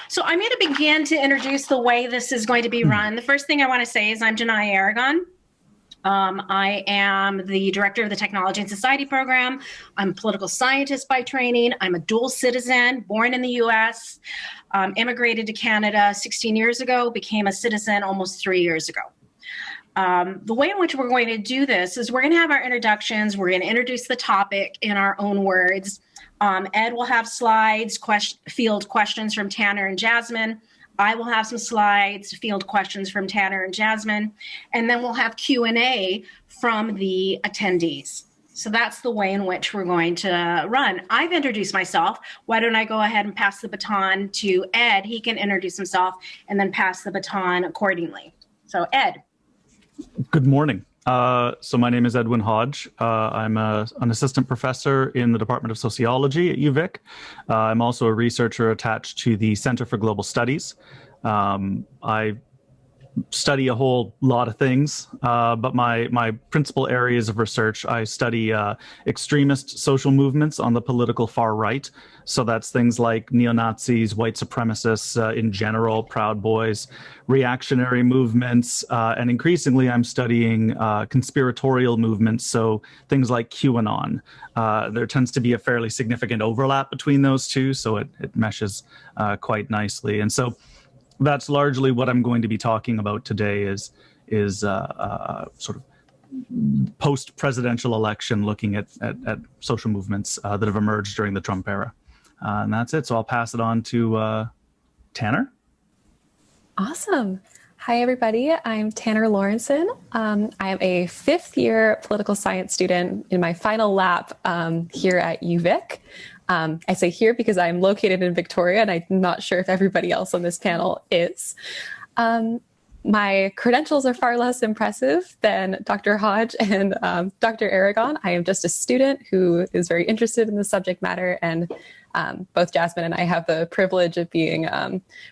So I'm going to begin to introduce the way this is going to be run. The first thing I want to say is I'm Janai Aragon. I am the director of the Technology and Society program. I'm a political scientist by training. I'm a dual citizen, born in the U.S., immigrated to Canada 16 years ago, became a citizen almost 3 years ago. The way in which we're going to do this is we're going to have our introductions. We're going to introduce the topic in our own words. Ed will have slides, field questions from Tanner and Jasmine. I will have some slides, field questions from Tanner and Jasmine, and then we'll have Q&A from the attendees. So that's the way in which we're going to run. I've introduced myself. Why don't I go ahead and pass the baton to Ed? He can introduce himself and then pass the baton accordingly. So Ed. Good morning. So my name is Edwin Hodge. I'm an assistant professor in the Department of Sociology at UVic. I'm also a researcher attached to the Center for Global Studies. I study a whole lot of things, but my principal areas of research, I study extremist social movements on the political far right. So that's things like neo-Nazis, white supremacists in general, Proud Boys, reactionary movements, and increasingly I'm studying conspiratorial movements, so things like QAnon. There tends to be a fairly significant overlap between those two, so it meshes quite nicely. And so that's largely what I'm going to be talking about today is sort of post-presidential election, looking at social movements that have emerged during the Trump era. And that's it. So I'll pass it on to Tanner. Awesome. Hi, everybody. I'm Tanner Lawrenson. I am a fifth-year political science student in my final lap here at UVic. I say here because I'm located in Victoria, and I'm not sure if everybody else on this panel is. My credentials are far less impressive than Dr. Hodge and Dr. Aragon. I am just a student who is very interested in the subject matter, and both Jasmine and I have the privilege of being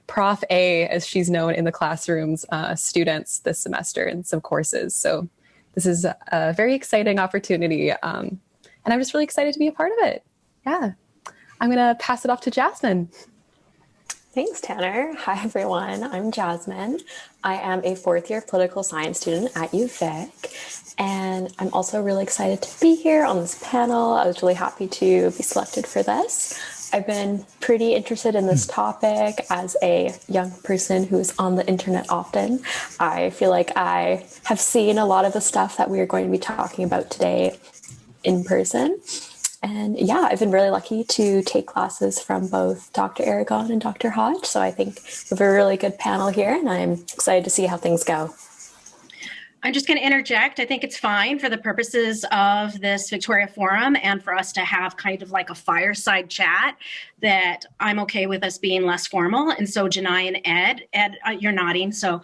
Prof A, as she's known in the classrooms, students this semester in some courses. So this is a very exciting opportunity, and I'm just really excited to be a part of it. Yeah. I'm going to pass it off to Jasmine. Thanks, Tanner. Hi, everyone. I'm Jasmine. I am a fourth-year political science student at UVic, and I'm also really excited to be here on this panel. I was really happy to be selected for this. I've been pretty interested in this topic as a young person who's on the internet often. I feel like I have seen a lot of the stuff that we are going to be talking about today in person. And yeah, I've been really lucky to take classes from both Dr. Aragon and Dr. Hodge. So I think we have a really good panel here, and I'm excited to see how things go. I'm just going to interject. I think it's fine for the purposes of this Victoria Forum and for us to have kind of like a fireside chat, that I'm okay with us being less formal. And so Janai and Ed, you're nodding. So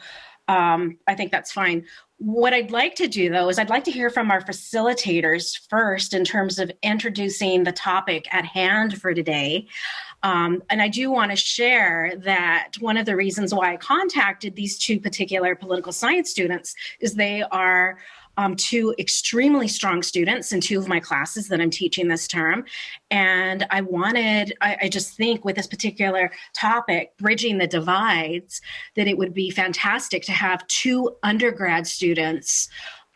I think that's fine. What I'd like to do, though, is I'd like to hear from our facilitators first in terms of introducing the topic at hand for today. And I do want to share that one of the reasons why I contacted these two particular political science students is they are two extremely strong students in two of my classes that I'm teaching this term. And I just think with this particular topic, bridging the divides, that it would be fantastic to have two undergrad students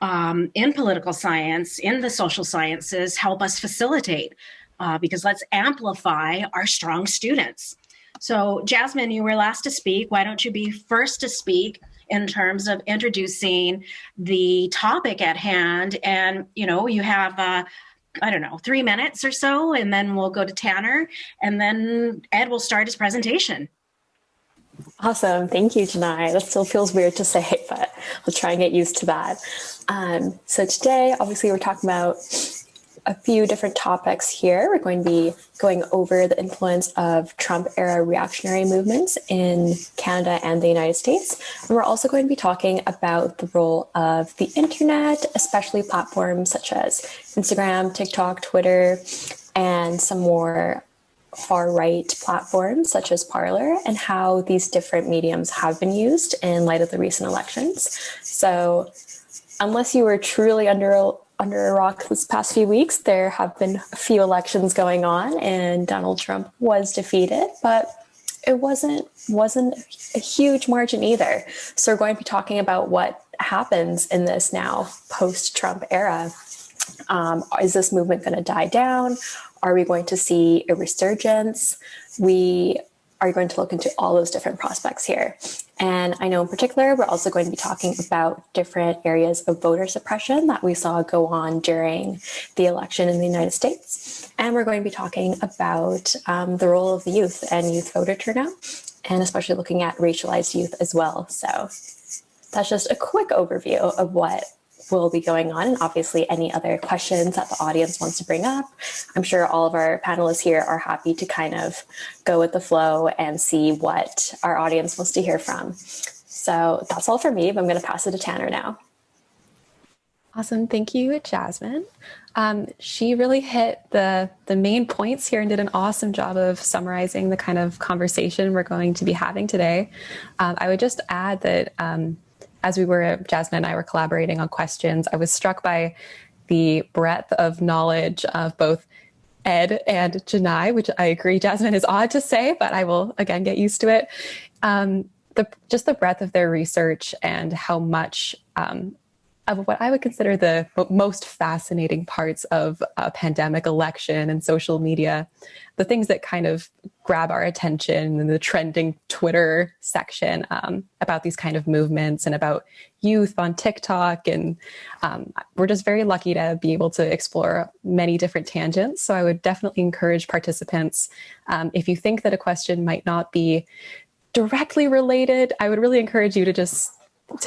in political science, in the social sciences, help us facilitate, because let's amplify our strong students. So Jasmine, you were last to speak. Why don't you be first to speak in terms of introducing the topic at hand? And, you have, 3 minutes or so, and then we'll go to Tanner, and then Ed will start his presentation. Awesome. Thank you, Janai. That still feels weird to say, but we'll try and get used to that. So today, obviously, we're talking about a few different topics here. We're going to be going over the influence of Trump-era reactionary movements in Canada and the United States. And we're also going to be talking about the role of the internet, especially platforms such as Instagram, TikTok, Twitter, and some more far-right platforms such as Parler, and how these different mediums have been used in light of the recent elections. So unless you were truly under a rock this past few weeks, there have been a few elections going on, and Donald Trump was defeated. But it wasn't a huge margin either. So we're going to be talking about what happens in this now post-Trump era. Is this movement going to die down? Are we going to see a resurgence? We are going to look into all those different prospects here. And I know in particular, we're also going to be talking about different areas of voter suppression that we saw go on during the election in the United States. And we're going to be talking about the role of the youth and youth voter turnout, and especially looking at racialized youth as well. So that's just a quick overview of what will be going on, and obviously any other questions that the audience wants to bring up. I'm sure all of our panelists here are happy to kind of go with the flow and see what our audience wants to hear from. So that's all for me, but I'm going to pass it to Tanner now. Awesome. Thank you, Jasmine. She really hit the main points here and did an awesome job of summarizing the kind of conversation we're going to be having today. I would just add that as Jasmine and I were collaborating on questions, I was struck by the breadth of knowledge of both Ed and Janai, which I agree, Jasmine, is odd to say, but I will, again, get used to it. Just the breadth of their research and how much of what I would consider the most fascinating parts of a pandemic election and social media, the things that kind of grab our attention in the trending Twitter section about these kind of movements and about youth on TikTok. And we're just very lucky to be able to explore many different tangents. So I would definitely encourage participants, if you think that a question might not be directly related, I would really encourage you to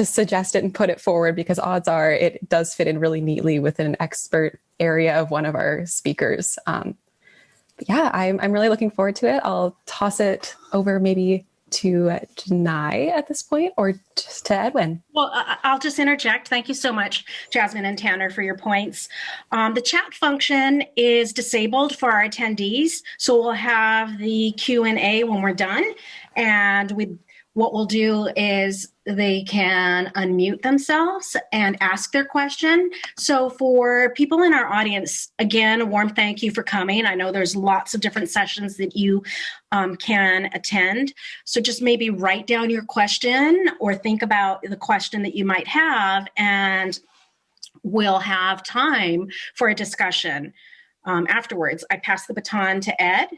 suggest it and put it forward, because odds are it does fit in really neatly within an expert area of one of our speakers. But yeah, I'm really looking forward to it. I'll toss it over maybe to Janai at this point, or just to Edwin. Well, I'll just interject. Thank you so much, Jasmine and Tanner, for your points. The chat function is disabled for our attendees, so we'll have the Q&A when we're done, and what we'll do is they can unmute themselves and ask their question. So for people in our audience, again, a warm thank you for coming. I know there's lots of different sessions that you can attend. So just maybe write down your question or think about the question that you might have, and we'll have time for a discussion afterwards. I pass the baton to Ed.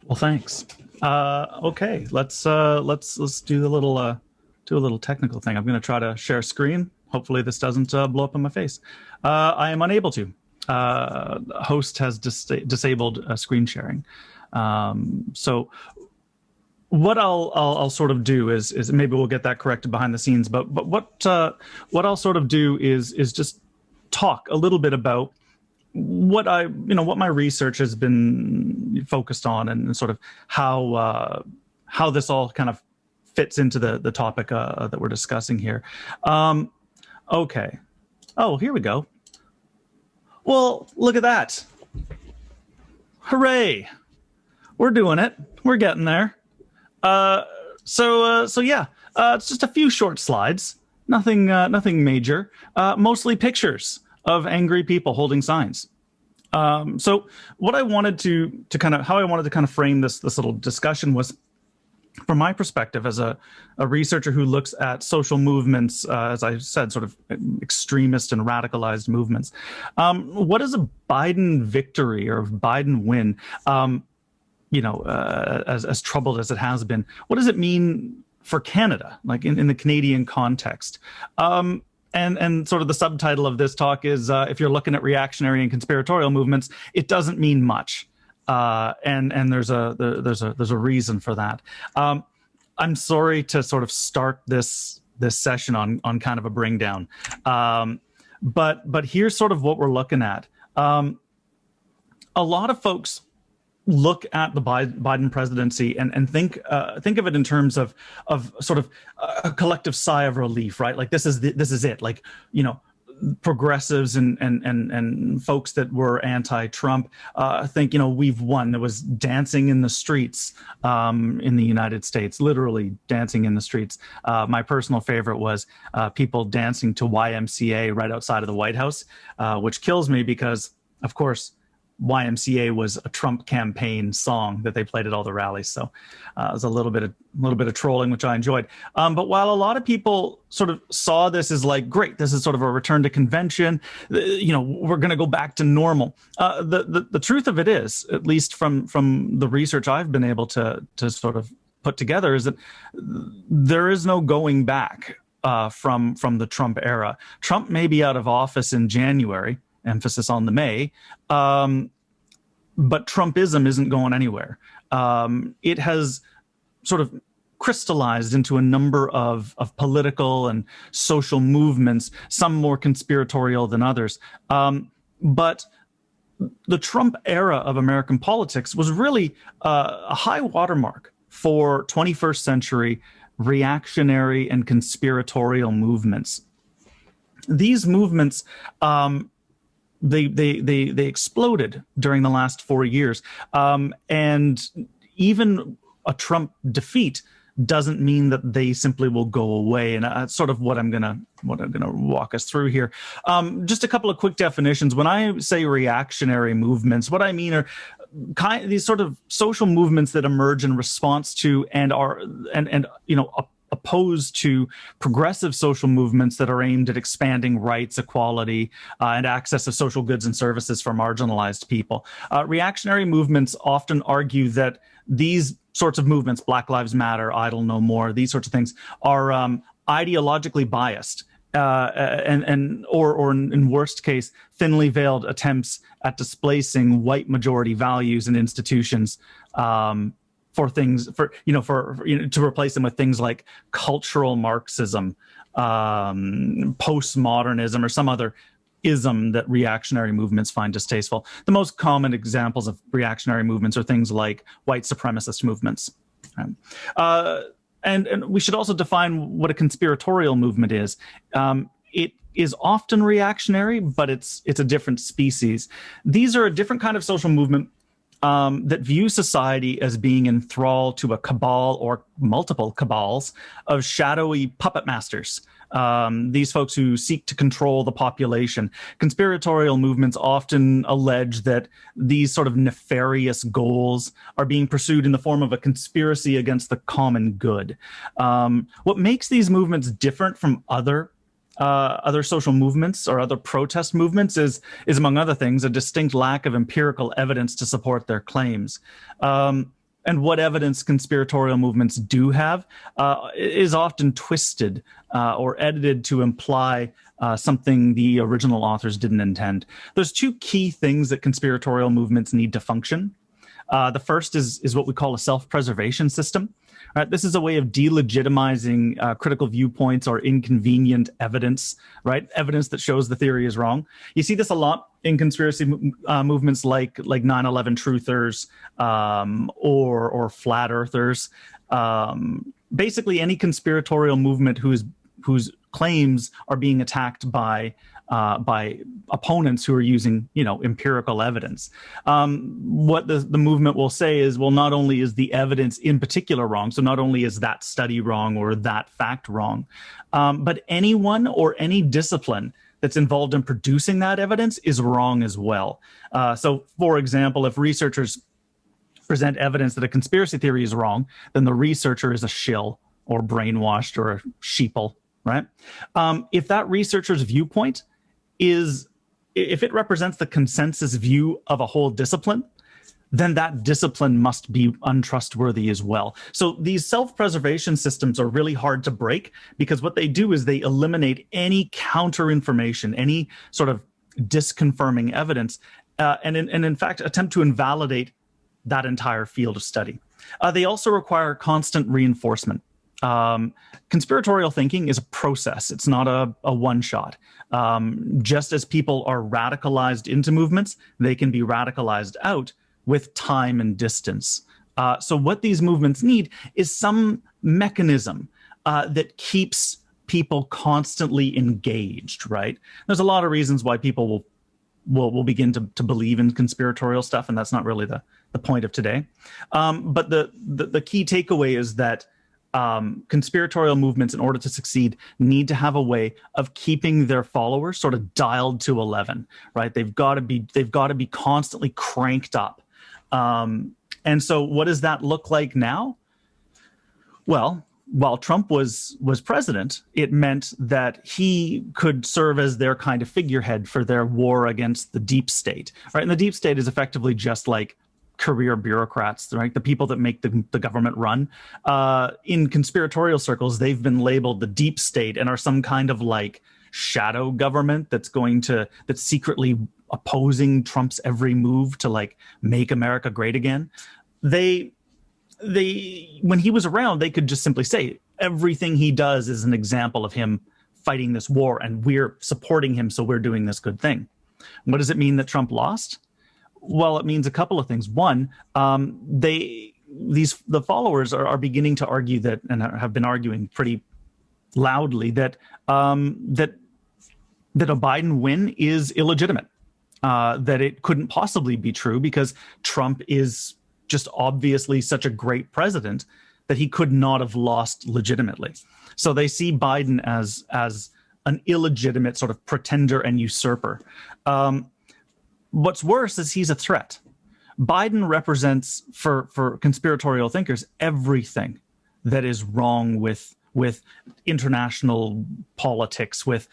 Well, thanks. Okay, let's do a little technical thing. I'm going to try to share screen. Hopefully this doesn't blow up in my face. I am unable to. Host has disabled screen sharing. So what I'll sort of do is maybe we'll get that corrected behind the scenes. But what I'll sort of do is just talk a little bit about what my research has been focused on, and sort of how this all kind of fits into the topic that we're discussing here. Okay. Oh, here we go. Well, look at that. Hooray. We're doing it. We're getting there. So yeah, it's just a few short slides. Nothing major. Mostly pictures of angry people holding signs. So what I wanted how I wanted to kind of frame this little discussion was, from my perspective as a researcher who looks at social movements, as I said, sort of extremist and radicalized movements. What is a Biden victory or Biden win? As troubled as it has been, what does it mean for Canada, like in the Canadian context? And sort of the subtitle of this talk is, if you're looking at reactionary and conspiratorial movements, it doesn't mean much. And there's a reason for that. I'm sorry to sort of start this session on kind of a bring down. But here's sort of what we're looking at. A lot of folks look at the Biden presidency and think of it in terms of sort of a collective sigh of relief, right? Like this is it. Like, progressives and folks that were anti-Trump think, we've won. There was dancing in the streets in the United States, literally dancing in the streets. My personal favorite was people dancing to YMCA right outside of the White House, which kills me because, of course, YMCA was a Trump campaign song that they played at all the rallies. So it was a little bit of trolling, which I enjoyed. But while a lot of people sort of saw this as like, great, this is sort of a return to convention, we're going to go back to normal. The truth of it is, at least from the research I've been able to sort of put together, is that there is no going back from the Trump era. Trump may be out of office in January, emphasis on the May, but Trumpism isn't going anywhere. It has sort of crystallized into a number of political and social movements, some more conspiratorial than others. But the Trump era of American politics was really a high watermark for 21st century reactionary and conspiratorial movements. These movements, they exploded during the last 4 years, and even a Trump defeat doesn't mean that they simply will go away. And that's sort of what I'm gonna walk us through here. Just a couple of quick definitions. When I say reactionary movements, what I mean are these sort of social movements that emerge in response to and are opposed to progressive social movements that are aimed at expanding rights, equality, and access to social goods and services for marginalized people. Reactionary movements often argue that these sorts of movements, Black Lives Matter, Idle No More, these sorts of things, are ideologically biased. Or in worst case, thinly veiled attempts at displacing white majority values and institutions to replace them with things like cultural Marxism, postmodernism, or some other ism that reactionary movements find distasteful. The most common examples of reactionary movements are things like white supremacist movements. And we should also define what a conspiratorial movement is. It is often reactionary, but it's a different species. These are a different kind of social movement that view society as being in thrall to a cabal or multiple cabals of shadowy puppet masters. These folks who seek to control the population. Conspiratorial movements often allege that these sort of nefarious goals are being pursued in the form of a conspiracy against the common good. What makes these movements different from other social movements or other protest movements is among other things, a distinct lack of empirical evidence to support their claims. And what evidence conspiratorial movements do have is often twisted or edited to imply something the original authors didn't intend. There's two key things that conspiratorial movements need to function. The first is what we call a self-preservation system. Right? This is a way of delegitimizing critical viewpoints or inconvenient evidence, right? Evidence that shows the theory is wrong. You see this a lot in conspiracy movements like 9/11 truthers or flat earthers. Basically, any conspiratorial movement whose claims are being attacked by opponents who are using, empirical evidence. What the movement will say is, well, not only is the evidence in particular wrong, so not only is that study wrong or that fact wrong, but anyone or any discipline that's involved in producing that evidence is wrong as well. So, for example, if researchers present evidence that a conspiracy theory is wrong, then the researcher is a shill or brainwashed or a sheeple, right? If that researcher's viewpoint if it represents the consensus view of a whole discipline, then that discipline must be untrustworthy as well. So these self-preservation systems are really hard to break because what they do is they eliminate any counter information, any sort of disconfirming evidence, and in fact attempt to invalidate that entire field of study. They also require constant reinforcement. Conspiratorial thinking is a process. It's not a one-shot. Just as people are radicalized into movements, they can be radicalized out with time and distance. So what these movements need is some mechanism that keeps people constantly engaged, right? There's a lot of reasons why people will begin to believe in conspiratorial stuff, and that's not really the point of today. But the key takeaway is that conspiratorial movements, in order to succeed, need to have a way of keeping their followers sort of dialed to 11, right? They've got to be constantly cranked up. And so what does that look like now? Well, while Trump was president, it meant that he could serve as their kind of figurehead for their war against the deep state, right? And the deep state is effectively just like career bureaucrats, right? The people that make the government run. In conspiratorial circles, they've been labeled the deep state and are some kind of like shadow government that's secretly opposing Trump's every move to like make America great again. When he was around, they could just simply say everything he does is an example of him fighting this war, and we're supporting him, so we're doing this good thing. What does it mean that Trump lost? Well, it means a couple of things. One, the followers are beginning to argue that, and have been arguing pretty loudly, that that a Biden win is illegitimate, that it couldn't possibly be true because Trump is just obviously such a great president that he could not have lost legitimately. So they see Biden as an illegitimate sort of pretender and usurper. What's worse is he's a threat. Biden represents, for conspiratorial thinkers, everything that is wrong with international politics, with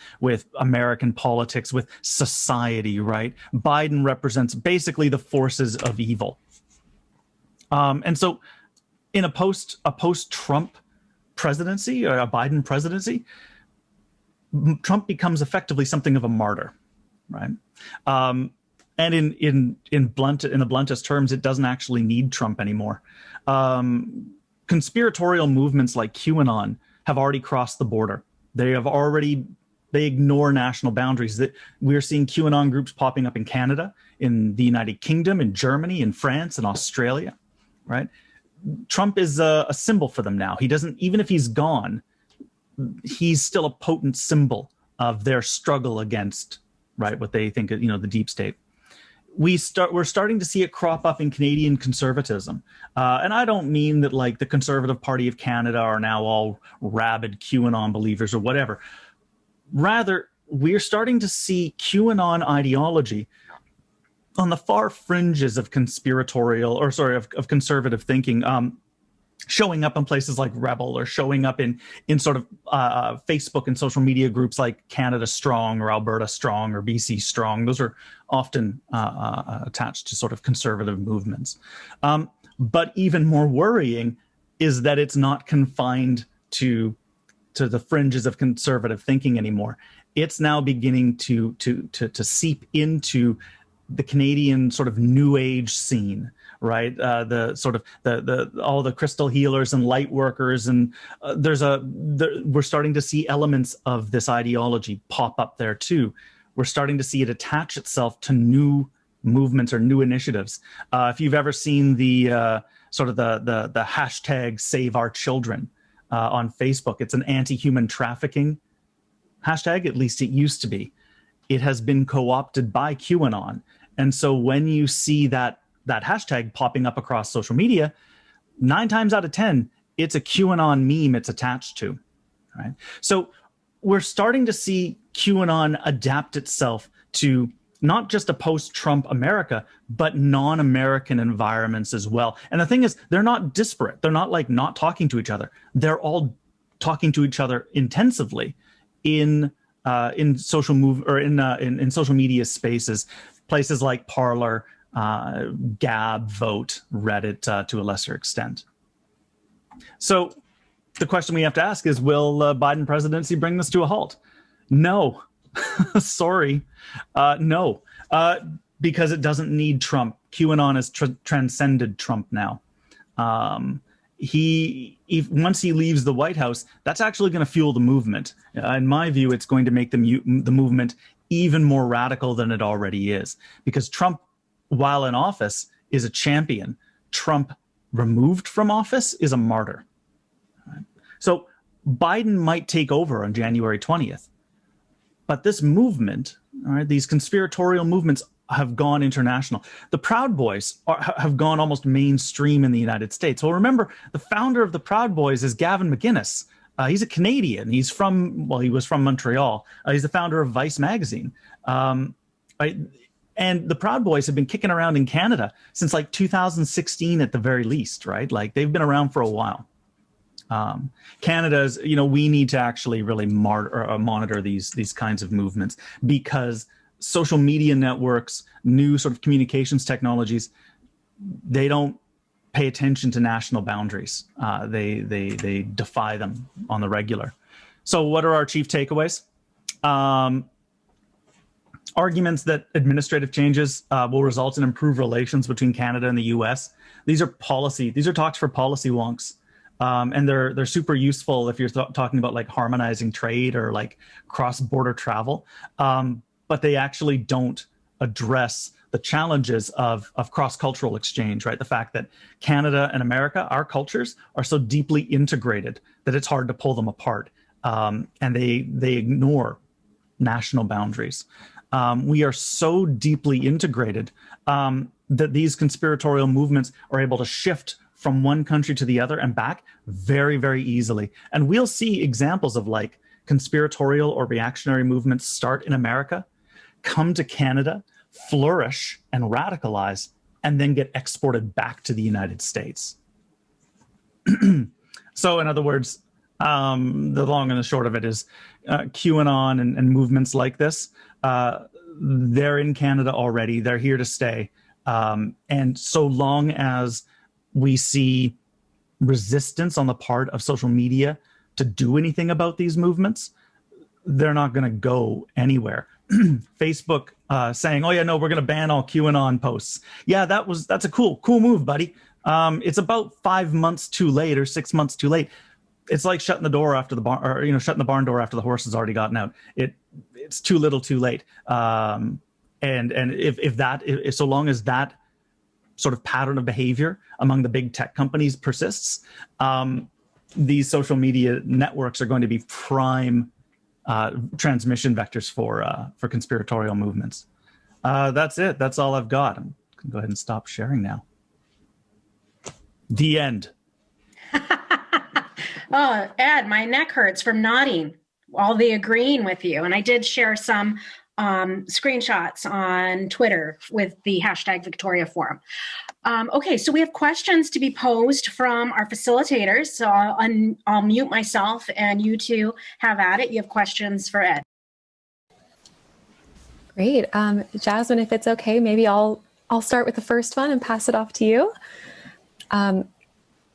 American politics, with society, right? Biden represents basically the forces of evil. And so in a post-Trump presidency, or a Biden presidency, Trump becomes effectively something of a martyr, right? And in the bluntest terms, it doesn't actually need Trump anymore. Conspiratorial movements like QAnon have already crossed the border. They ignore national boundaries. That we're seeing QAnon groups popping up in Canada, in the United Kingdom, in Germany, in France, and Australia, right? Trump is a symbol for them now. He doesn't, even if he's gone, he's still a potent symbol of their struggle against, right, what they think, the deep state. We're starting to see it crop up in Canadian conservatism. And I don't mean that like the Conservative Party of Canada are now all rabid QAnon believers or whatever. Rather, we're starting to see QAnon ideology on the far fringes of of conservative thinking, showing up in places like Rebel, or showing up in sort of Facebook and social media groups like Canada Strong or Alberta Strong or BC Strong. Those are often attached to sort of conservative movements. But even more worrying is that it's not confined to the fringes of conservative thinking anymore. It's now beginning to seep into the Canadian sort of new age scene, right? The sort of all the crystal healers and light workers, and we're starting to see elements of this ideology pop up there too. We're starting to see it attach itself to new movements or new initiatives. If you've ever seen the sort of the hashtag Save Our Children on Facebook, it's an anti-human trafficking hashtag. At least it used to be. It has been co-opted by QAnon. And so when you see that hashtag popping up across social media, 9 times out of 10, it's a QAnon meme it's attached to, right? So we're starting to see QAnon adapt itself to not just a post-Trump America, but non-American environments as well. And the thing is, they're not disparate. They're not like not talking to each other. They're all talking to each other intensively in social media spaces, places like Parler, Gab, Vote, Reddit, to a lesser extent. So the question we have to ask is, will Biden presidency bring this to a halt? No. Sorry. No. Because it doesn't need Trump. QAnon has transcended Trump now. Once he leaves the White House, that's actually going to fuel the movement. In my view, it's going to make the movement even more radical than it already is. Because Trump, while in office, is a champion. Trump, removed from office, is a martyr. Right? So Biden might take over on January 20th. But this movement, All right, these conspiratorial movements have gone international. The Proud Boys have gone almost mainstream in the United States. Well, remember, the founder of the Proud Boys is Gavin McInnes. He's a Canadian. He was from Montreal. He's the founder of Vice magazine. Right? And the Proud Boys have been kicking around in Canada since like 2016 at the very least, right? Like they've been around for a while. Canada's, we need to actually really monitor these kinds of movements, because social media networks, new sort of communications technologies, they don't pay attention to national boundaries. They defy them on the regular. So what are our chief takeaways? Arguments that administrative changes will result in improved relations between Canada and the US. These are talks for policy wonks. And they're super useful if you're talking about like harmonizing trade or like cross-border travel. But they actually don't address the challenges of cross-cultural exchange, right? The fact that Canada and America, our cultures, are so deeply integrated that it's hard to pull them apart. And they ignore national boundaries. We are so deeply integrated that these conspiratorial movements are able to shift from one country to the other and back very, very easily. And we'll see examples of like conspiratorial or reactionary movements start in America, come to Canada, flourish and radicalize, and then get exported back to the United States. So in other words, the long and the short of it is QAnon and movements like this, they're in Canada already. They're here to stay. And so long as we see resistance on the part of social media to do anything about these movements, they're not going to go anywhere. Facebook saying, "Oh yeah, no, we're going to ban all QAnon posts." Yeah, that's a cool move, buddy. It's about 5 months too late or 6 months too late. It's like shutting the door after the barn, or shutting the barn door after the horse has already gotten out. It's too little, too late. And if so long as that sort of pattern of behavior among the big tech companies persists, these social media networks are going to be prime transmission vectors for conspiratorial movements. That's it. That's all I've got. I'm going to go ahead and stop sharing now. The end. Oh, Ed, my neck hurts from nodding while they agreeing with you. And I did share some screenshots on Twitter with the hashtag Victoria Forum. Okay, so we have questions to be posed from our facilitators. So I'll mute myself and you two have at it. You have questions for Ed. Great. Jasmine, if it's okay, maybe I'll start with the first one and pass it off to you.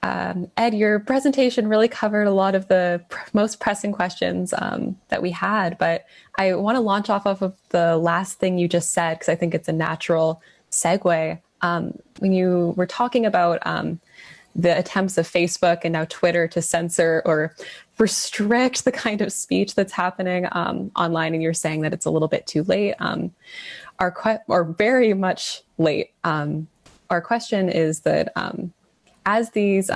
Ed, your presentation really covered a lot of the most pressing questions that we had, but I want to launch off of the last thing you just said, because I think it's a natural segue. When you were talking about the attempts of Facebook and now Twitter to censor or restrict the kind of speech that's happening online, and you're saying that it's a little bit too late, or very much late. Our question is that as these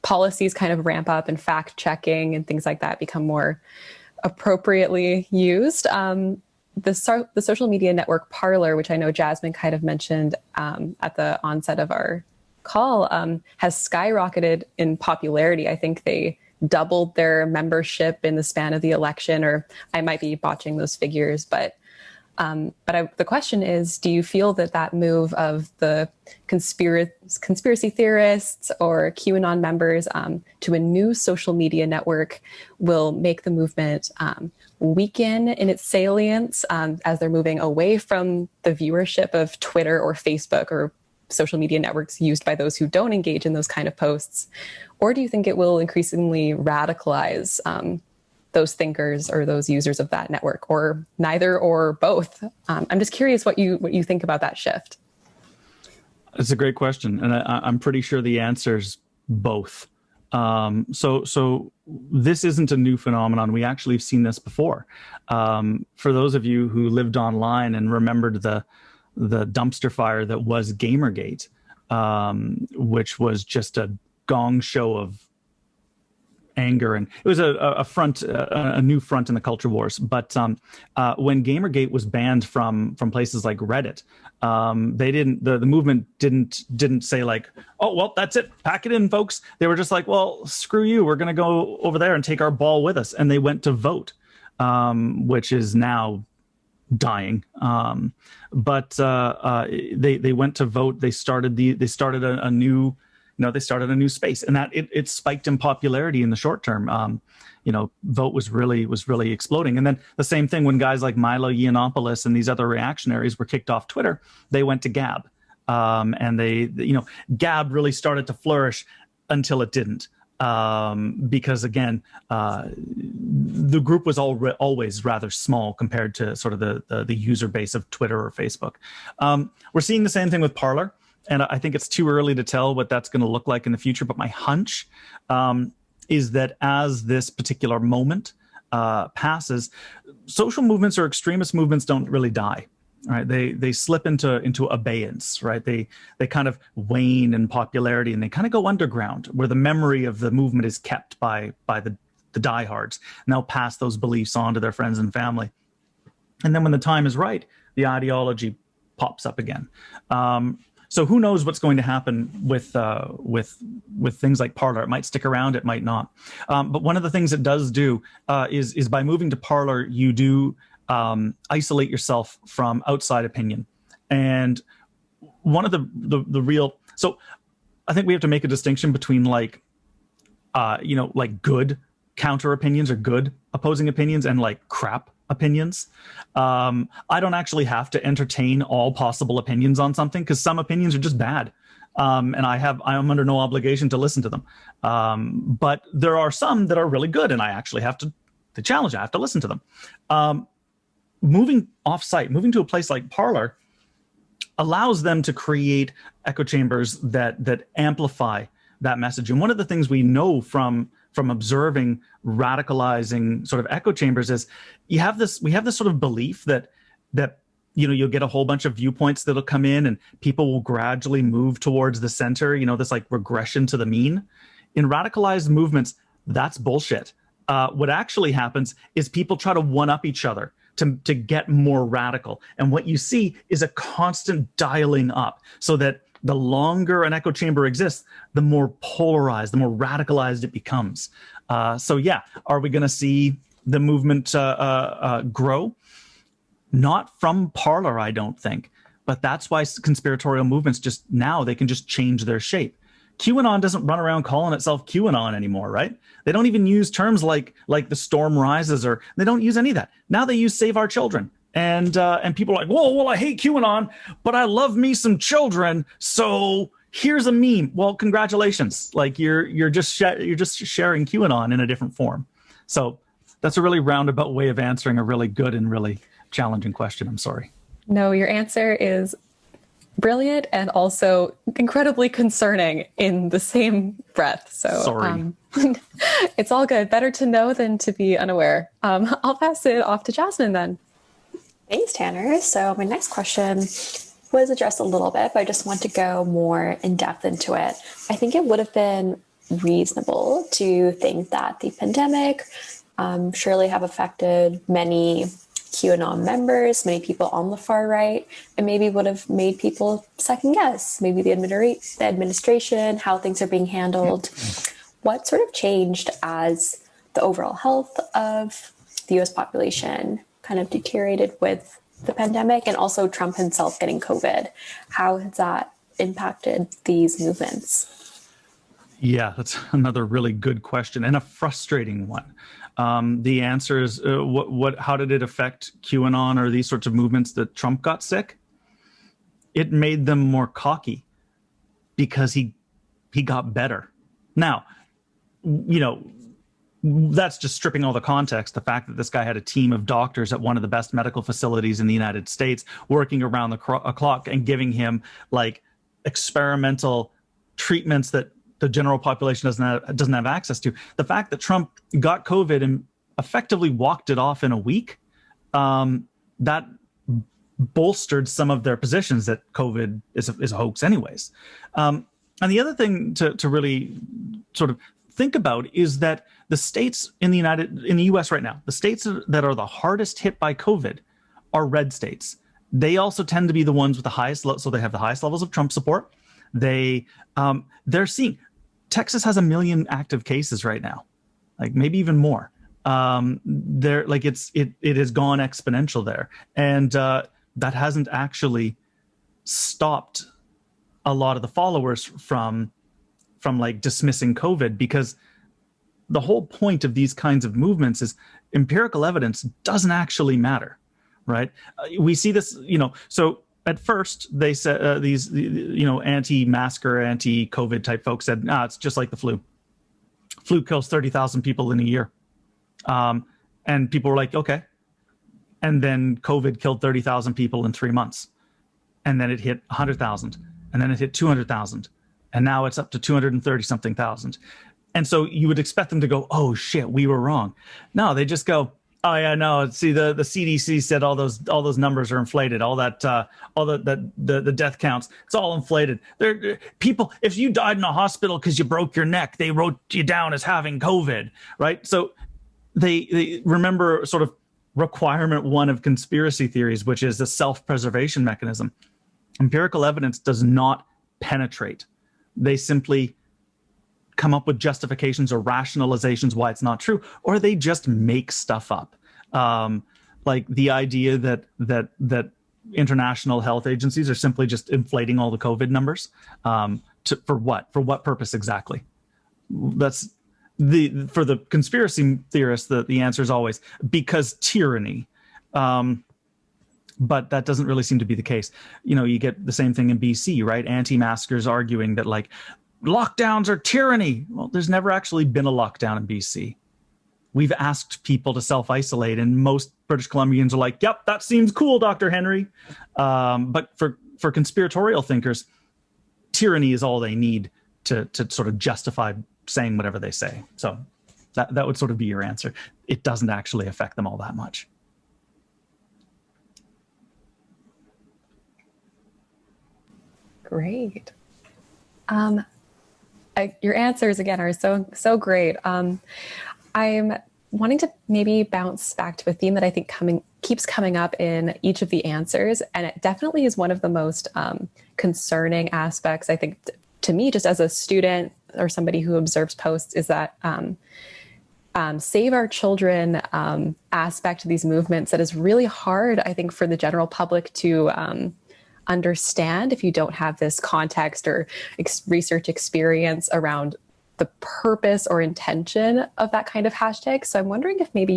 policies kind of ramp up and fact checking and things like that become more appropriately used, the social media network Parler, which I know Jasmine kind of mentioned at the onset of our call, has skyrocketed in popularity. I think they doubled their membership in the span of the election, or I might be botching those figures, but the question is, do you feel that move of the conspiracy theorists or QAnon members to a new social media network will make the movement weaken in its salience as they're moving away from the viewership of Twitter or Facebook or social media networks used by those who don't engage in those kind of posts? Or do you think it will increasingly radicalize those thinkers or those users of that network, or neither or both? I'm just curious what you think about that shift. It's a great question, and I'm pretty sure the answer's both. So this isn't a new phenomenon. We actually have seen this before. For those of you who lived online and remembered the dumpster fire that was Gamergate, which was just a gong show of anger, and it was a front, a new front in the culture wars. But when Gamergate was banned from places like Reddit, they didn't, the movement didn't say like, oh well, that's it, pack it in, folks. They were just like, well, screw you, we're going to go over there and take our ball with us, and they went to vote, which is now dying. But they went to vote. They started a new, they started a new space, and that it spiked in popularity in the short term. Vote was really exploding. And then the same thing when guys like Milo Yiannopoulos and these other reactionaries were kicked off Twitter, they went to Gab. And Gab really started to flourish until it didn't. Because again, the group was always rather small compared to sort of the user base of Twitter or Facebook. We're seeing the same thing with Parler. And I think it's too early to tell what that's going to look like in the future. But my hunch is that as this particular moment passes, social movements or extremist movements don't really die. Right? They slip into abeyance. Right? They kind of wane in popularity, and they kind of go underground, where the memory of the movement is kept by the diehards, and they'll pass those beliefs on to their friends and family. And then when the time is right, the ideology pops up again. So who knows what's going to happen with things like Parler? It might stick around, it might not. But one of the things it does do is by moving to Parler, you do isolate yourself from outside opinion. And one of the real, so I think we have to make a distinction between like good counter opinions or good opposing opinions and like crap opinions. I don't actually have to entertain all possible opinions on something, because some opinions are just bad. And I'm under no obligation to listen to them. But there are some that are really good, and I actually have to challenge. I have to listen to them. Moving off-site, moving to a place like Parler allows them to create echo chambers that amplify that message. And one of the things we know from observing radicalizing sort of echo chambers is we have this sort of belief that you'll get a whole bunch of viewpoints that'll come in and people will gradually move towards the center, this like regression to the mean. In radicalized movements, that's bullshit. What actually happens is people try to one-up each other to get more radical. And what you see is a constant dialing up, so that the longer an echo chamber exists, the more polarized, the more radicalized it becomes. So yeah, are we going to see the movement grow? Not from Parler, I don't think. But that's why conspiratorial movements they can just change their shape. QAnon doesn't run around calling itself QAnon anymore, right? They don't even use terms like the storm rises, or they don't use any of that. Now they use Save Our Children. And people are like, whoa, well, I hate QAnon, but I love me some children, so here's a meme. Well, congratulations. Like you're just sharing QAnon in a different form. So that's a really roundabout way of answering a really good and really challenging question. I'm sorry. No, your answer is brilliant and also incredibly concerning in the same breath. So sorry. It's all good. Better to know than to be unaware. I'll pass it off to Jasmine then. Thanks, Tanner. So my next question was addressed a little bit, but I just want to go more in depth into it. I think it would have been reasonable to think that the pandemic surely have affected many QAnon members, many people on the far right, and maybe would have made people second guess maybe the administration, how things are being handled. What sort of changed as the overall health of the US population kind of deteriorated with the pandemic, and also Trump himself getting COVID? How has that impacted these movements? Yeah, that's another really good question and a frustrating one. The answer is, how did it affect QAnon or these sorts of movements that Trump got sick? It made them more cocky because he got better. Now, that's just stripping all the context. The fact that this guy had a team of doctors at one of the best medical facilities in the United States working around the clock and giving him like experimental treatments that the general population doesn't have access to. The fact that Trump got COVID and effectively walked it off in a week, that bolstered some of their positions that COVID is a hoax anyways. And the other thing to really sort of think about is that the states in the US right now, the states that are the hardest hit by COVID are red states. They also tend to be the ones with the highest, so they have the highest levels of Trump support. They're seeing, Texas has 1 million active cases right now, like maybe even more. They're like, it has gone exponential there. And that hasn't actually stopped a lot of the followers from like dismissing COVID, because the whole point of these kinds of movements is empirical evidence doesn't actually matter, right? We see this, so at first they said these, anti-masker, anti-COVID type folks said, it's just like the flu. Flu kills 30,000 people in a year. And people were like, okay. And then COVID killed 30,000 people in 3 months. And then it hit 100,000. And then it hit 200,000. And now it's up to 230 something thousand. And so you would expect them to go, oh shit, we were wrong. No, they just go, oh yeah, no. See, the CDC said all those numbers are inflated. All the death counts, it's all inflated. People, if you died in a hospital because you broke your neck, they wrote you down as having COVID, right? So they remember sort of requirement one of conspiracy theories, which is the self-preservation mechanism. Empirical evidence does not penetrate. They simply come up with justifications or rationalizations why it's not true, or they just make stuff up. Like the idea that international health agencies are simply just inflating all the COVID numbers. For what? For what purpose exactly? That's for the conspiracy theorists, the answer is always because tyranny. But that doesn't really seem to be the case. You get the same thing in BC, right? Anti-maskers arguing that like lockdowns are tyranny. Well, there's never actually been a lockdown in BC. We've asked people to self-isolate, and most British Columbians are like, yep, that seems cool, Dr. Henry. But for conspiratorial thinkers, tyranny is all they need to sort of justify saying whatever they say. So that would sort of be your answer. It doesn't actually affect them all that much. Great. Your answers again are so great. I'm wanting to maybe bounce back to a theme that I think keeps coming up in each of the answers, and it definitely is one of the most concerning aspects, I think, to me, just as a student or somebody who observes posts, is that Save Our Children aspect of these movements that is really hard, I think, for the general public to understand if you don't have this context or research experience around the purpose or intention of that kind of hashtag. So I'm wondering if maybe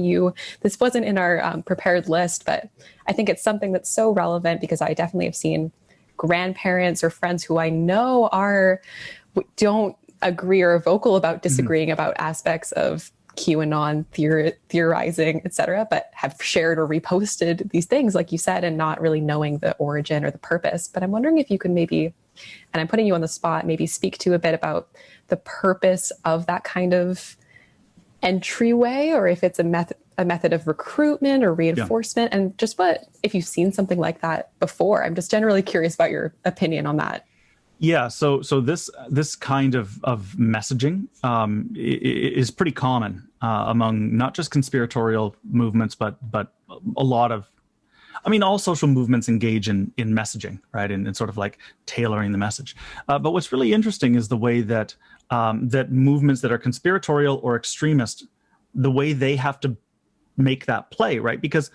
this wasn't in our prepared list, but I think it's something that's so relevant because I definitely have seen grandparents or friends who I know don't agree or are vocal about disagreeing about aspects of QAnon theorizing, etc., but have shared or reposted these things, like you said, and not really knowing the origin or the purpose. But I'm wondering if you could maybe, and I'm putting you on the spot, maybe speak to a bit about the purpose of that kind of entryway, or if it's a method of recruitment or reinforcement, and just if you've seen something like that before. I'm just generally curious about your opinion on that. Yeah, so this kind of messaging is pretty common among not just conspiratorial movements, but a lot of, all social movements engage in messaging, right, and sort of like tailoring the message. But what's really interesting is the way that that movements that are conspiratorial or extremist, the way they have to make that play, right, because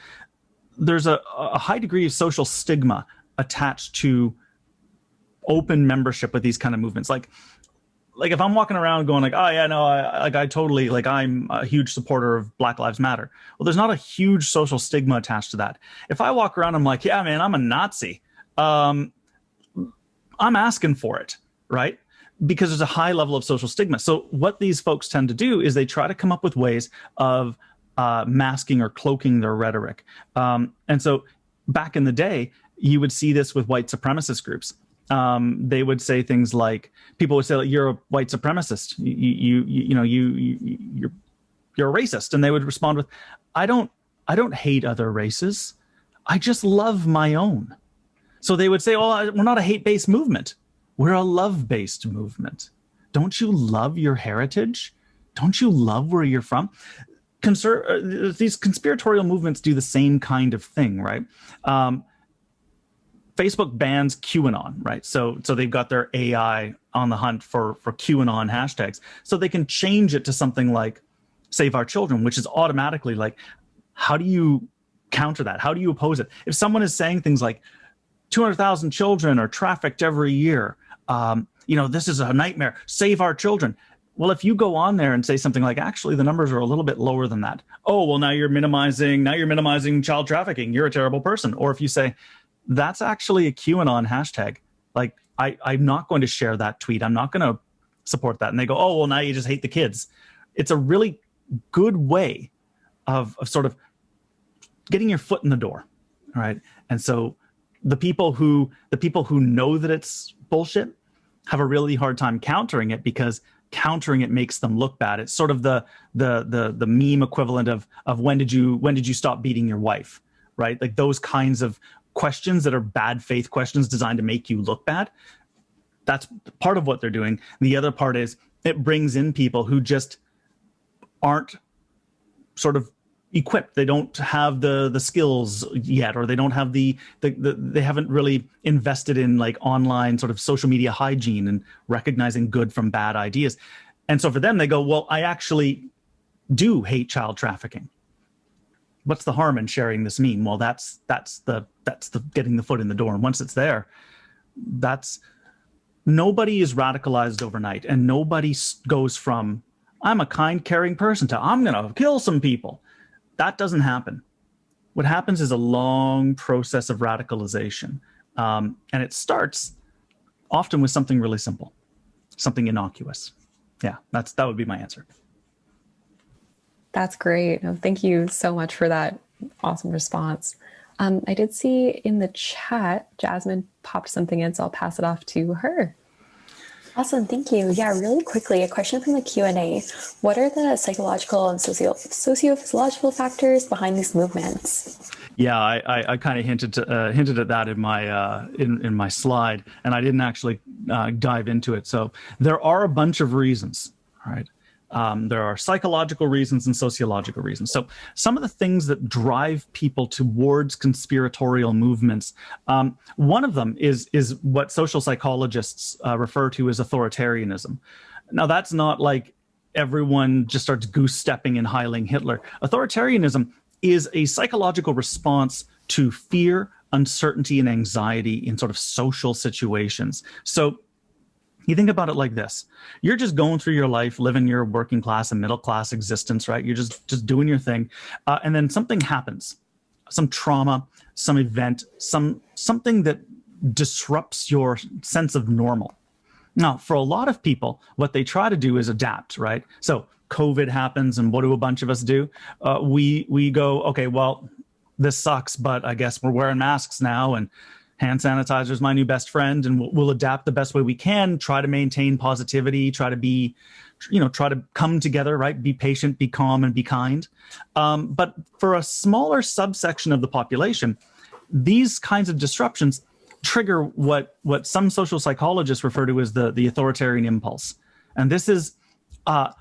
there's a high degree of social stigma attached to open membership with these kind of movements. Like if I'm walking around going like, oh yeah, no, I totally, like, I'm a huge supporter of Black Lives Matter. Well, there's not a huge social stigma attached to that. If I walk around, I'm like, yeah, man, I'm a Nazi. I'm asking for it, right? Because there's a high level of social stigma. So what these folks tend to do is they try to come up with ways of masking or cloaking their rhetoric. And so back in the day, you would see this with white supremacist groups. They would say things like, people would say, like, you're a white supremacist, you're a racist, and they would respond with, I don't hate other races, I just love my own. So they would say, oh, we're not a hate-based movement, we're a love-based movement. Don't you love your heritage? don't you love where you're from? These conspiratorial movements do the same kind of thing, right? Facebook bans QAnon, right? So they've got their AI on the hunt for QAnon hashtags. So they can change it to something like Save Our Children, which is automatically like, how do you counter that? How do you oppose it? If someone is saying things like 200,000 children are trafficked every year, this is a nightmare, save our children. Well, if you go on there and say something like, actually, the numbers are a little bit lower than that. Oh, well, now you're minimizing child trafficking. You're a terrible person. Or if you say, that's actually a QAnon hashtag, like, I'm not going to share that tweet. I'm not going to support that. And they go, oh, well, now you just hate the kids. It's a really good way of sort of getting your foot in the door, right? And so the people who know that it's bullshit have a really hard time countering it, because countering it makes them look bad. It's sort of the meme equivalent of when did you stop beating your wife, right? Like those kinds of questions that are bad faith questions designed to make you look bad. That's part of what they're doing. The other part is it brings in people who just aren't sort of equipped. They don't have the skills yet, or they don't have they haven't really invested in like online sort of social media hygiene and recognizing good from bad ideas. And so for them, they go, well, I actually do hate child trafficking. What's the harm in sharing this meme? Well, that's the getting the foot in the door. And once it's there, nobody is radicalized overnight, and nobody goes from I'm a kind, caring person to I'm going to kill some people. That doesn't happen. What happens is a long process of radicalization. And it starts often with something really simple, something innocuous. Yeah, that would be my answer. That's great. No, thank you so much for that awesome response. I did see in the chat, Jasmine popped something in, so I'll pass it off to her. Awesome, thank you. Yeah, really quickly, a question from the Q&A. What are the psychological and socio-physiological factors behind these movements? Yeah, I kind of hinted at that in my in my slide, and I didn't actually dive into it. So there are a bunch of reasons, right? There are psychological reasons and sociological reasons. So some of the things that drive people towards conspiratorial movements, one of them is what social psychologists refer to as authoritarianism. Now, that's not like everyone just starts goose-stepping and Heiling Hitler. Authoritarianism is a psychological response to fear, uncertainty, and anxiety in sort of social situations. So you think about it like this. You're just going through your life, living your working class and middle class existence, right? You're just doing your thing. And then something happens, some trauma, some event, something that disrupts your sense of normal. Now, for a lot of people, what they try to do is adapt, right? So COVID happens, and what do a bunch of us do? We go, okay, well, this sucks, but I guess we're wearing masks now, and hand sanitizer is my new best friend, and we'll adapt the best way we can, try to maintain positivity, try to come together, right? Be patient, be calm, and be kind. But for a smaller subsection of the population, these kinds of disruptions trigger what some social psychologists refer to as the authoritarian impulse. And this is a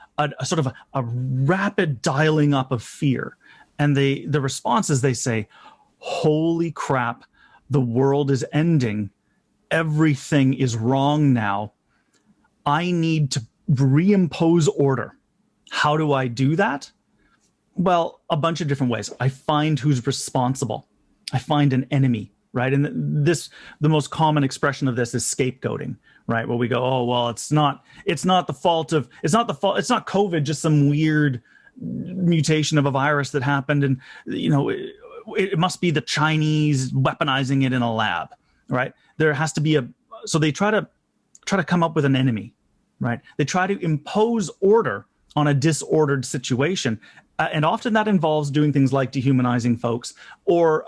sort of a rapid dialing up of fear. And the response is they say, holy crap, the world is ending. Everything is wrong now. I need to reimpose order. How do I do that? Well, a bunch of different ways. I find who's responsible. I find an enemy, right? And the most common expression of this is scapegoating, right? Where we go, oh, well, it's not COVID, just some weird mutation of a virus that happened. And, it must be the Chinese weaponizing it in a lab, right? There has to be so they try to come up with an enemy, right? They try to impose order on a disordered situation. And often that involves doing things like dehumanizing folks, or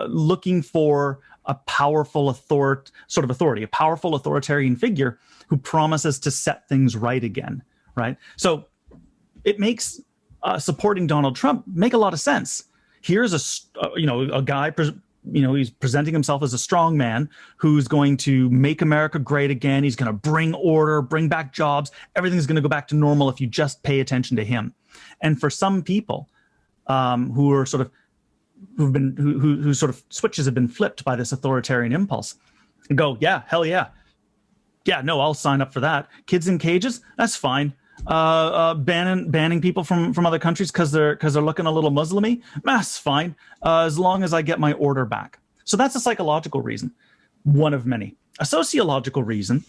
looking for a powerful authority, a powerful authoritarian figure who promises to set things right again, right? So it makes supporting Donald Trump make a lot of sense. Here's a guy he's presenting himself as a strong man who's going to make America great again. He's going to bring order, bring back jobs. Everything's going to go back to normal if you just pay attention to him. And for some people who are sort of who sort of switches have been flipped by this authoritarian impulse, and go, yeah, hell yeah. Yeah, no, I'll sign up for that. Kids in cages, that's fine. Banning people from other countries because they're looking a little Muslim-y, that's fine, as long as I get my order back. So that's a psychological reason, one of many. A sociological reason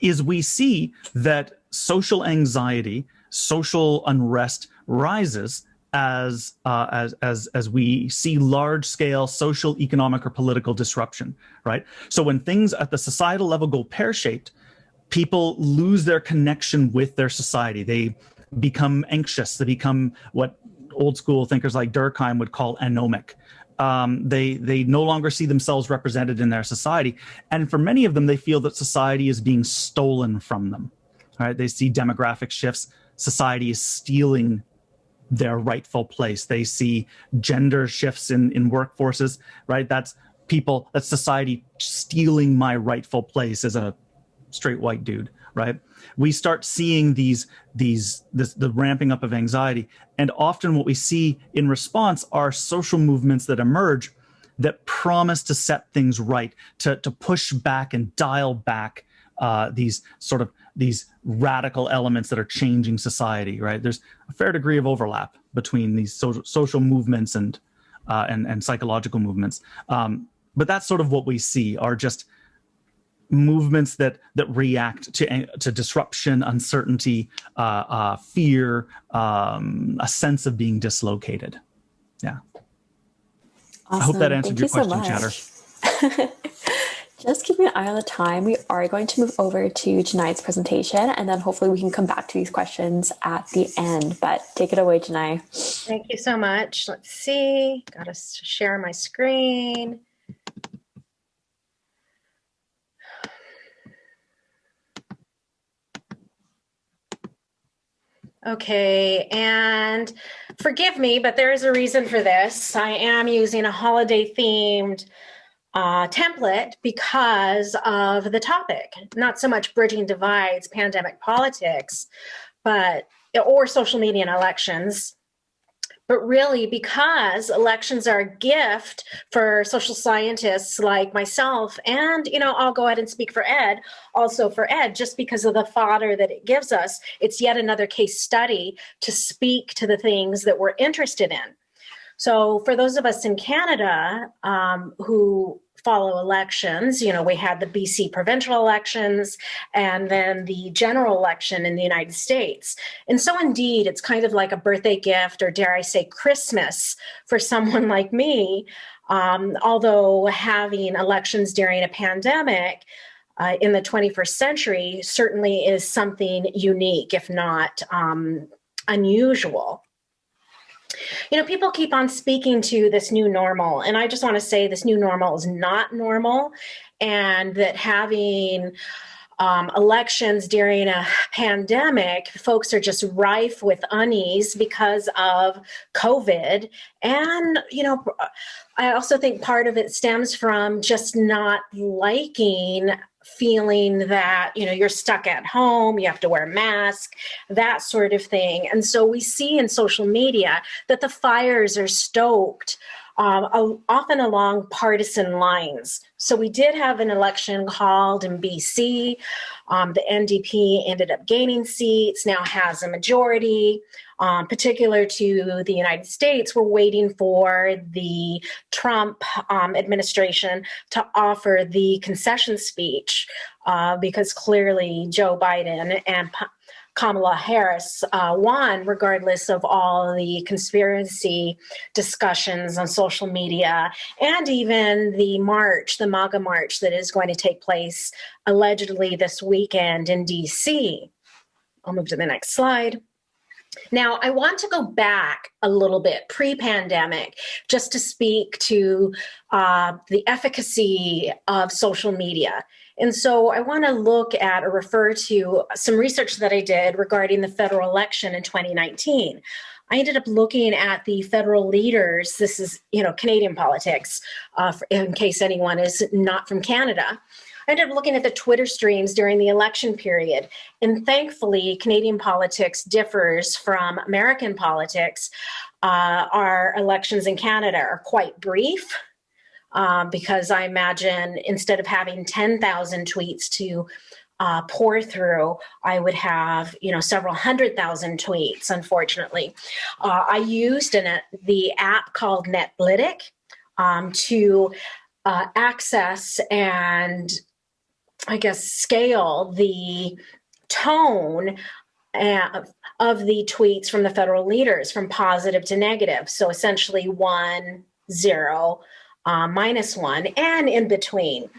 is we see that social anxiety, social unrest rises as we see large-scale social, economic, or political disruption, right? So when things at the societal level go pear-shaped, people lose their connection with their society. They become anxious. They become what old school thinkers like Durkheim would call anomic. They no longer see themselves represented in their society. And for many of them, they feel that society is being stolen from them. All right? They see demographic shifts. Society is stealing their rightful place. They see gender shifts in workforces, right? That's society stealing my rightful place as a straight white dude, right? We start seeing the ramping up of anxiety. And often what we see in response are social movements that emerge that promise to set things right, to push back and dial back these radical elements that are changing society, right? There's a fair degree of overlap between these social movements and psychological movements. But that's sort of what we see are just movements that react to disruption, uncertainty, fear, a sense of being dislocated. Yeah. Awesome. I hope that answered your question, Chatter. Just keeping an eye on the time, we are going to move over to Janai's presentation, and then hopefully we can come back to these questions at the end. But take it away, Janai. Thank you so much. Let's see. Got to share my screen. Okay, and forgive me, but there is a reason for this. I am using a holiday-themed template because of the topic, not so much bridging divides, pandemic politics, or social media and elections, but really because elections are a gift for social scientists like myself, and I'll go ahead and speak for Ed, also for Ed, just because of the fodder that it gives us. It's yet another case study to speak to the things that we're interested in. So for those of us in Canada who follow elections, we had the BC provincial elections and then the general election in the United States. And so indeed, it's kind of like a birthday gift, or dare I say Christmas, for someone like me, although having elections during a pandemic in the 21st century certainly is something unique, if not unusual. People keep on speaking to this new normal, and I just want to say this new normal is not normal, and that having elections during a pandemic, folks are just rife with unease because of COVID. And, I also think part of it stems from just not liking feeling that, you're stuck at home, you have to wear a mask, that sort of thing. And so we see in social media that the fires are stoked often along partisan lines. So we did have an election called in BC. The NDP ended up gaining seats, now has a majority. Particular to the United States, we're waiting for the Trump administration to offer the concession speech because clearly Joe Biden and Kamala Harris won, regardless of all the conspiracy discussions on social media and even the march, the MAGA march that is going to take place allegedly this weekend in DC. I'll move to the next slide. Now, I want to go back a little bit pre-pandemic just to speak to the efficacy of social media. And so I want to look at or refer to some research that I did regarding the federal election in 2019. I ended up looking at the federal leaders. This is, Canadian politics, in case anyone is not from Canada. I ended up looking at the Twitter streams during the election period. And thankfully, Canadian politics differs from American politics. Our elections in Canada are quite brief. Because I imagine instead of having 10,000 tweets to pour through, I would have, several 100,000 tweets, unfortunately. I used the app called Netlytic to access and, I guess, scale the tone of the tweets from the federal leaders from positive to negative. So essentially 1, 0, -1, and in between.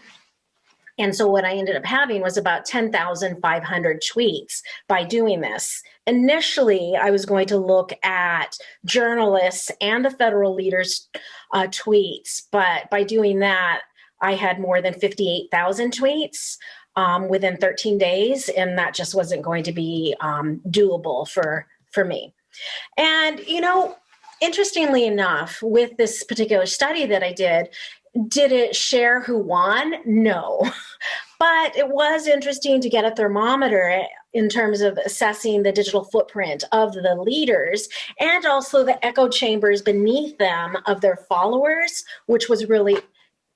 And so what I ended up having was about 10,500 tweets by doing this. Initially, I was going to look at journalists and the federal leaders' tweets, but by doing that, I had more than 58,000 tweets within 13 days, and that just wasn't going to be doable for me. And, interestingly enough, with this particular study that I did it share who won? No. But it was interesting to get a thermometer in terms of assessing the digital footprint of the leaders and also the echo chambers beneath them of their followers, which was really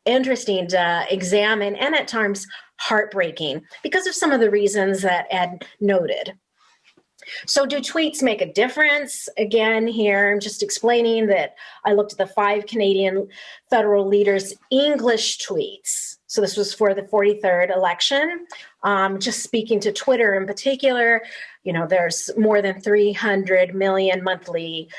interesting to examine and at times heartbreaking because of some of the reasons that Ed noted. So do tweets make a difference? Again, here I'm just explaining that I looked at the 5 Canadian federal leaders' English tweets. So this was for the 43rd election. Just speaking to Twitter in particular, there's more than 300 million monthly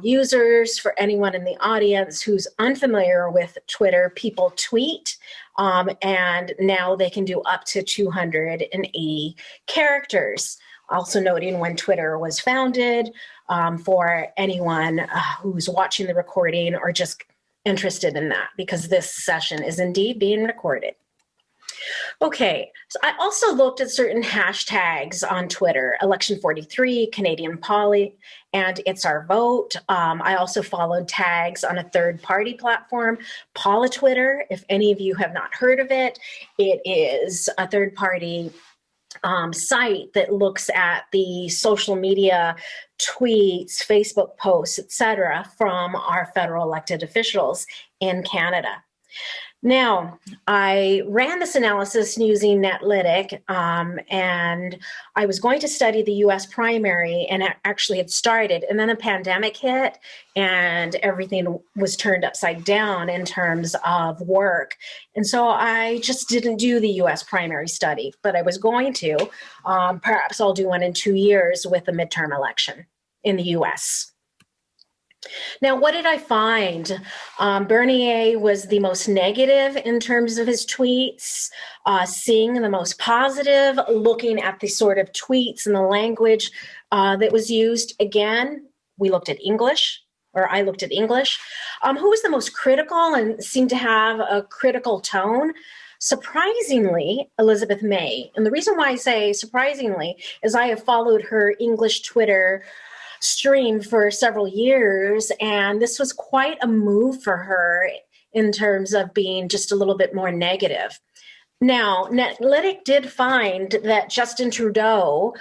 users. For anyone in the audience who's unfamiliar with Twitter, people tweet, and now they can do up to 280 characters. Also noting when Twitter was founded, for anyone who's watching the recording or just interested in that, because this session is indeed being recorded. Okay, so I also looked at certain hashtags on Twitter, Election 43, Canadian Poly, and It's Our Vote. I also followed tags on a third-party platform, PoliTwitter. If any of you have not heard of it, it is a third-party site that looks at the social media tweets, Facebook posts, etc., from our federal elected officials in Canada. Now, I ran this analysis using Netlytic, and I was going to study the U.S. primary, and it actually had started, and then a pandemic hit, and everything was turned upside down in terms of work. And so I just didn't do the U.S. primary study, but I was going to. Perhaps I'll do one in 2 years with the midterm election in the U.S. Now, what did I find? Bernier was the most negative in terms of his tweets, Singh the most positive, looking at the sort of tweets and the language that was used. Again, we looked at English, or I looked at English. Who was the most critical and seemed to have a critical tone? Surprisingly, Elizabeth May. And the reason why I say surprisingly is I have followed her English Twitter stream for several years, and this was quite a move for her in terms of being just a little bit more negative. Now, Netlytic did find that Justin Trudeau's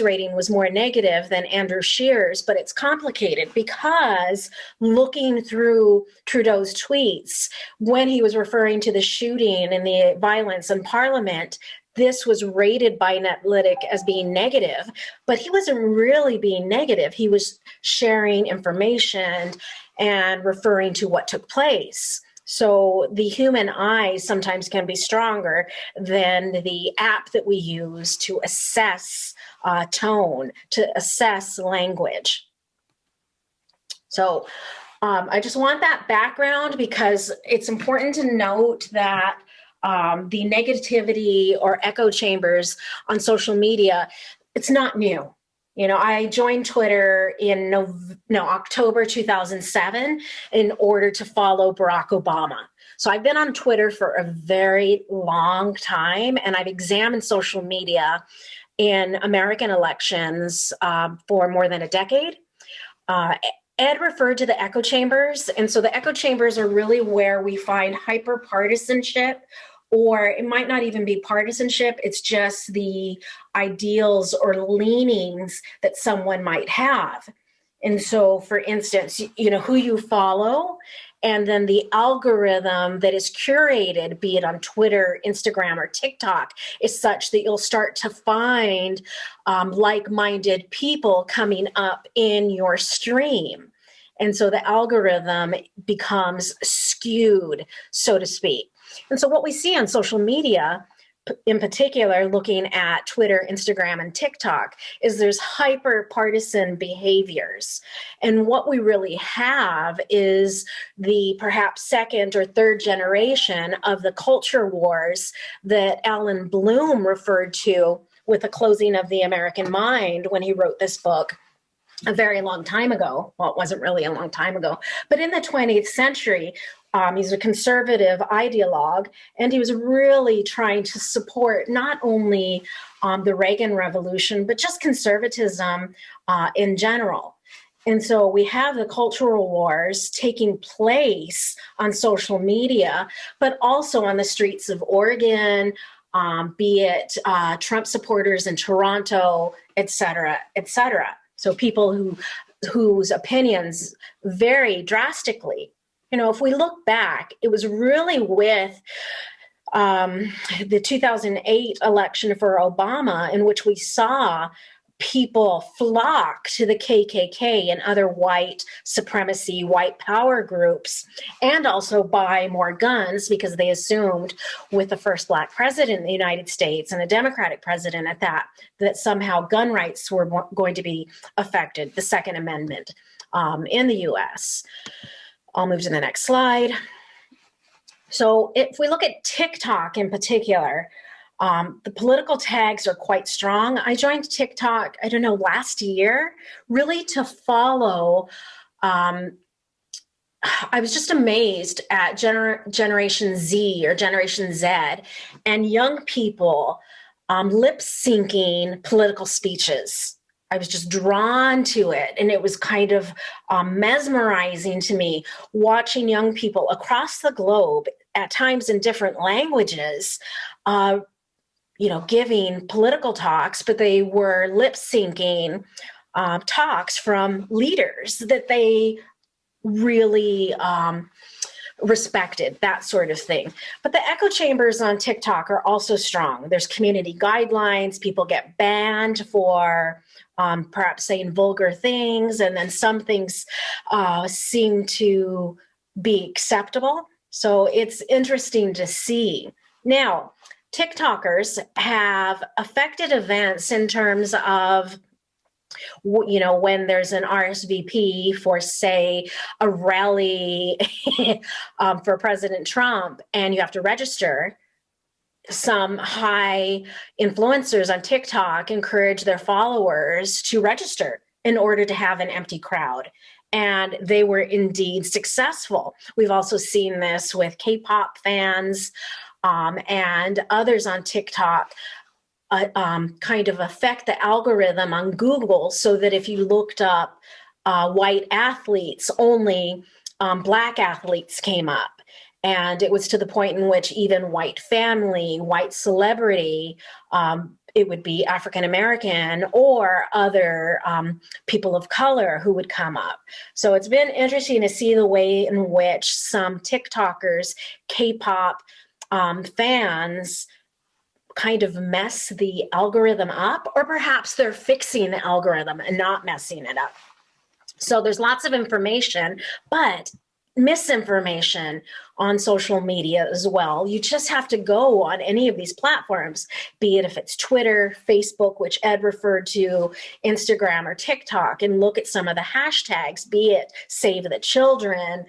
rating was more negative than Andrew Scheer's, but it's complicated because looking through Trudeau's tweets, when he was referring to the shooting and the violence in Parliament, this was rated by Netlytic as being negative, but he wasn't really being negative. He was sharing information and referring to what took place. So the human eye sometimes can be stronger than the app that we use to assess tone, to assess language. So I just want that background because it's important to note that the negativity or echo chambers on social media, it's not new. I joined Twitter in October 2007 in order to follow Barack Obama. So I've been on Twitter for a very long time, and I've examined social media in American elections for more than a decade. Ed referred to the echo chambers. And so the echo chambers are really where we find hyper-partisanship, or it might not even be partisanship. It's just the ideals or leanings that someone might have. And so, for instance, who you follow, and then the algorithm that is curated, be it on Twitter, Instagram, or TikTok, is such that you'll start to find like-minded people coming up in your stream. And so the algorithm becomes skewed, so to speak. And so what we see on social media, in particular, looking at Twitter, Instagram, and TikTok, is there's hyper-partisan behaviors. And what we really have is the perhaps second or third generation of the culture wars that Alan Bloom referred to with the closing of the American mind when he wrote this book a very long time ago. Well, it wasn't really a long time ago, but in the 20th century, he's a conservative ideologue, and he was really trying to support not only the Reagan Revolution, but just conservatism in general. And so we have the cultural wars taking place on social media, but also on the streets of Oregon, be it Trump supporters in Toronto, et cetera, et cetera. So people whose opinions vary drastically. If we look back, it was really with the 2008 election for Obama, in which we saw people flock to the KKK and other white supremacy, white power groups, and also buy more guns because they assumed with the first Black president in the United States and a Democratic president at that somehow gun rights were going to be affected, the Second Amendment in the US. I'll move to the next slide. So if we look at TikTok in particular, the political tags are quite strong. I joined TikTok, last year, really to follow. I was just amazed at Generation Z or Generation Z and young people lip syncing political speeches. I was just drawn to it, and it was kind of mesmerizing to me watching young people across the globe, at times in different languages, giving political talks, but they were lip syncing talks from leaders that they really respected, that sort of thing. But the echo chambers on TikTok are also strong. There's community guidelines. People get banned for perhaps saying vulgar things, and then some things seem to be acceptable. So it's interesting to see. Now, TikTokers have affected events in terms of, when there's an RSVP for, say, a rally for President Trump, and you have to register. Some high influencers on TikTok encourage their followers to register in order to have an empty crowd. And they were indeed successful. We've also seen this with K-pop fans and others on TikTok kind of affect the algorithm on Google so that if you looked up white athletes, only Black athletes came up. And it was to the point in which even white family, white celebrity, it would be African American or other people of color who would come up. So it's been interesting to see the way in which some TikTokers, K-pop fans kind of mess the algorithm up, or perhaps they're fixing the algorithm and not messing it up. So there's lots of information, but misinformation on social media as well. You just have to go on any of these platforms, be it if it's Twitter, Facebook, which Ed referred to, Instagram, or TikTok, and look at some of the hashtags, be it Save the Children,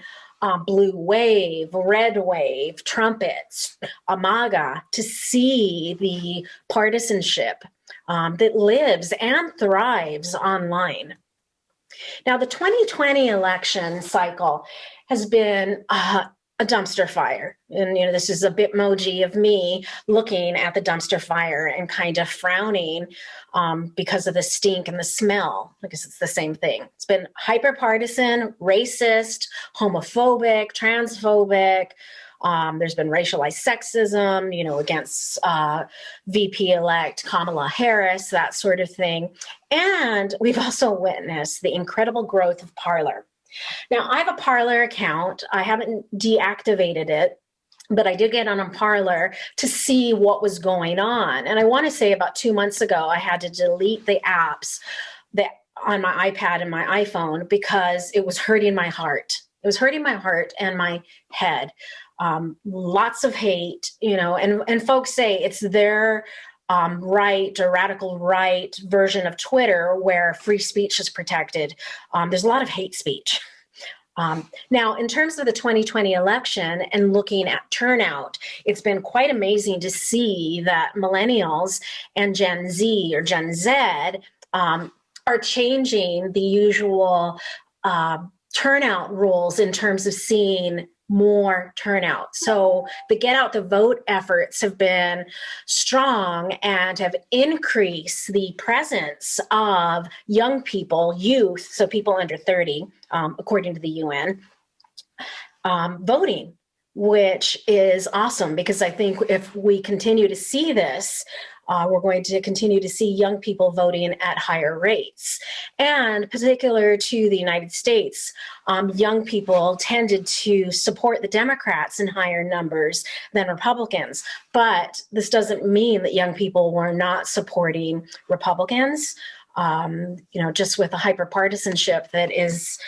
Blue Wave, Red Wave, Trumpets, MAGA, to see the partisanship that lives and thrives online. Now, the 2020 election cycle has been a a dumpster fire. And, this is a Bitmoji of me looking at the dumpster fire and kind of frowning because of the stink and the smell. I guess it's the same thing. It's been hyper-partisan, racist, homophobic, transphobic. There's been racialized sexism, against VP-elect Kamala Harris, that sort of thing. And we've also witnessed the incredible growth of Parler. Now, I have a Parler account. I haven't deactivated it, but I did get on a Parler to see what was going on. And I want to say about 2 months ago, I had to delete the apps that on my iPad and my iPhone because it was hurting my heart. It was hurting my heart and my head. Lots of hate, and folks say it's their right or radical right version of Twitter where free speech is protected. There's a lot of hate speech. Now, in terms of the 2020 election and looking at turnout, it's been quite amazing to see that millennials and Gen Z or Gen Z are changing the usual turnout rules in terms of seeing more turnout. So the get out the vote efforts have been strong and have increased the presence of young people, youth, so people under 30, according to the UN, voting, which is awesome because I think if we continue to see this, we're going to continue to see young people voting at higher rates. And particular to the United States, young people tended to support the Democrats in higher numbers than Republicans. But this doesn't mean that young people were not supporting Republicans. Just with the hyperpartisanship that is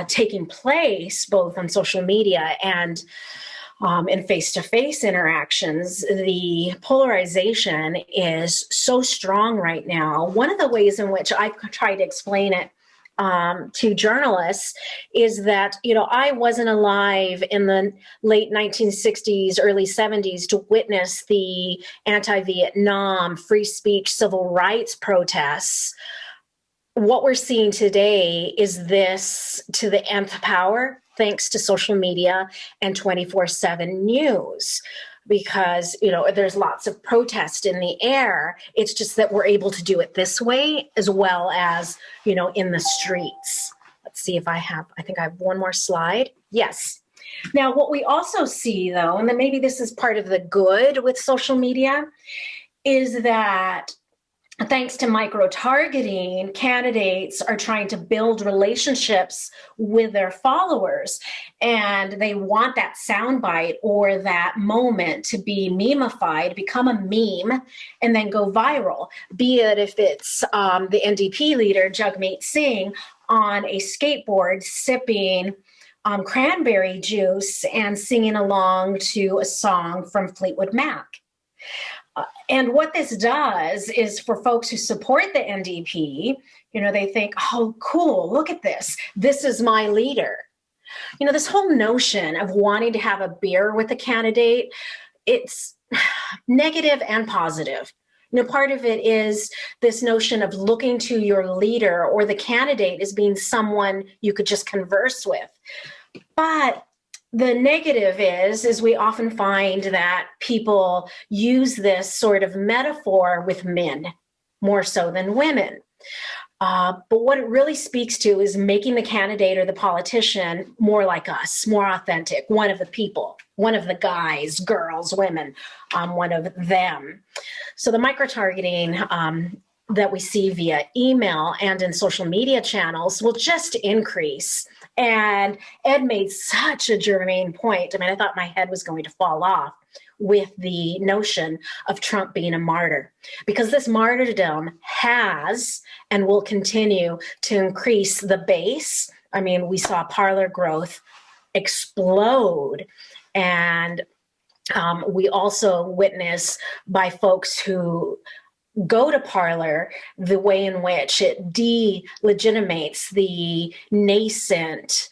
taking place both on social media and in face-to-face interactions, the polarization is so strong right now. One of the ways in which I try to explain it to journalists is that, I wasn't alive in the late 1960s, early 70s to witness the anti-Vietnam, free speech, civil rights protests. What we're seeing today is this to the nth power, thanks to social media and 24/7 news, because, there's lots of protest in the air. It's just that we're able to do it this way as well as, in the streets. Let's see if I think I have one more slide. Yes. Now, what we also see, though, and then maybe this is part of the good with social media, is that thanks to micro-targeting, candidates are trying to build relationships with their followers, and they want that soundbite or that moment to be memeified, become a meme, and then go viral, be it if it's the NDP leader, Jagmeet Singh, on a skateboard sipping cranberry juice and singing along to a song from Fleetwood Mac. And what this does is for folks who support the NDP, they think, oh, cool, look at this. This is my leader. This whole notion of wanting to have a beer with a candidate, it's negative and positive. Part of it is this notion of looking to your leader or the candidate as being someone you could just converse with. But the negative is we often find that people use this sort of metaphor with men more so than women. But what it really speaks to is making the candidate or the politician more like us, more authentic, one of the people, one of the guys, girls, women, one of them. So the micro-targeting that we see via email and in social media channels will just increase. And Ed made such a germane point. I thought my head was going to fall off with the notion of Trump being a martyr, because this martyrdom has and will continue to increase the base. We saw Parler growth explode, and we also witness by folks who go to Parler the way in which it delegitimates the nascent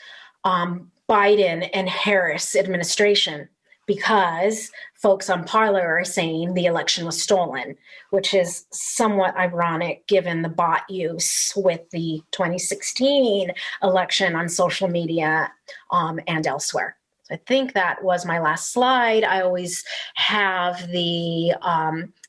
Biden and Harris administration, because folks on Parler are saying the election was stolen, which is somewhat ironic given the bot use with the 2016 election on social media and elsewhere. I think that was my last slide. I always have the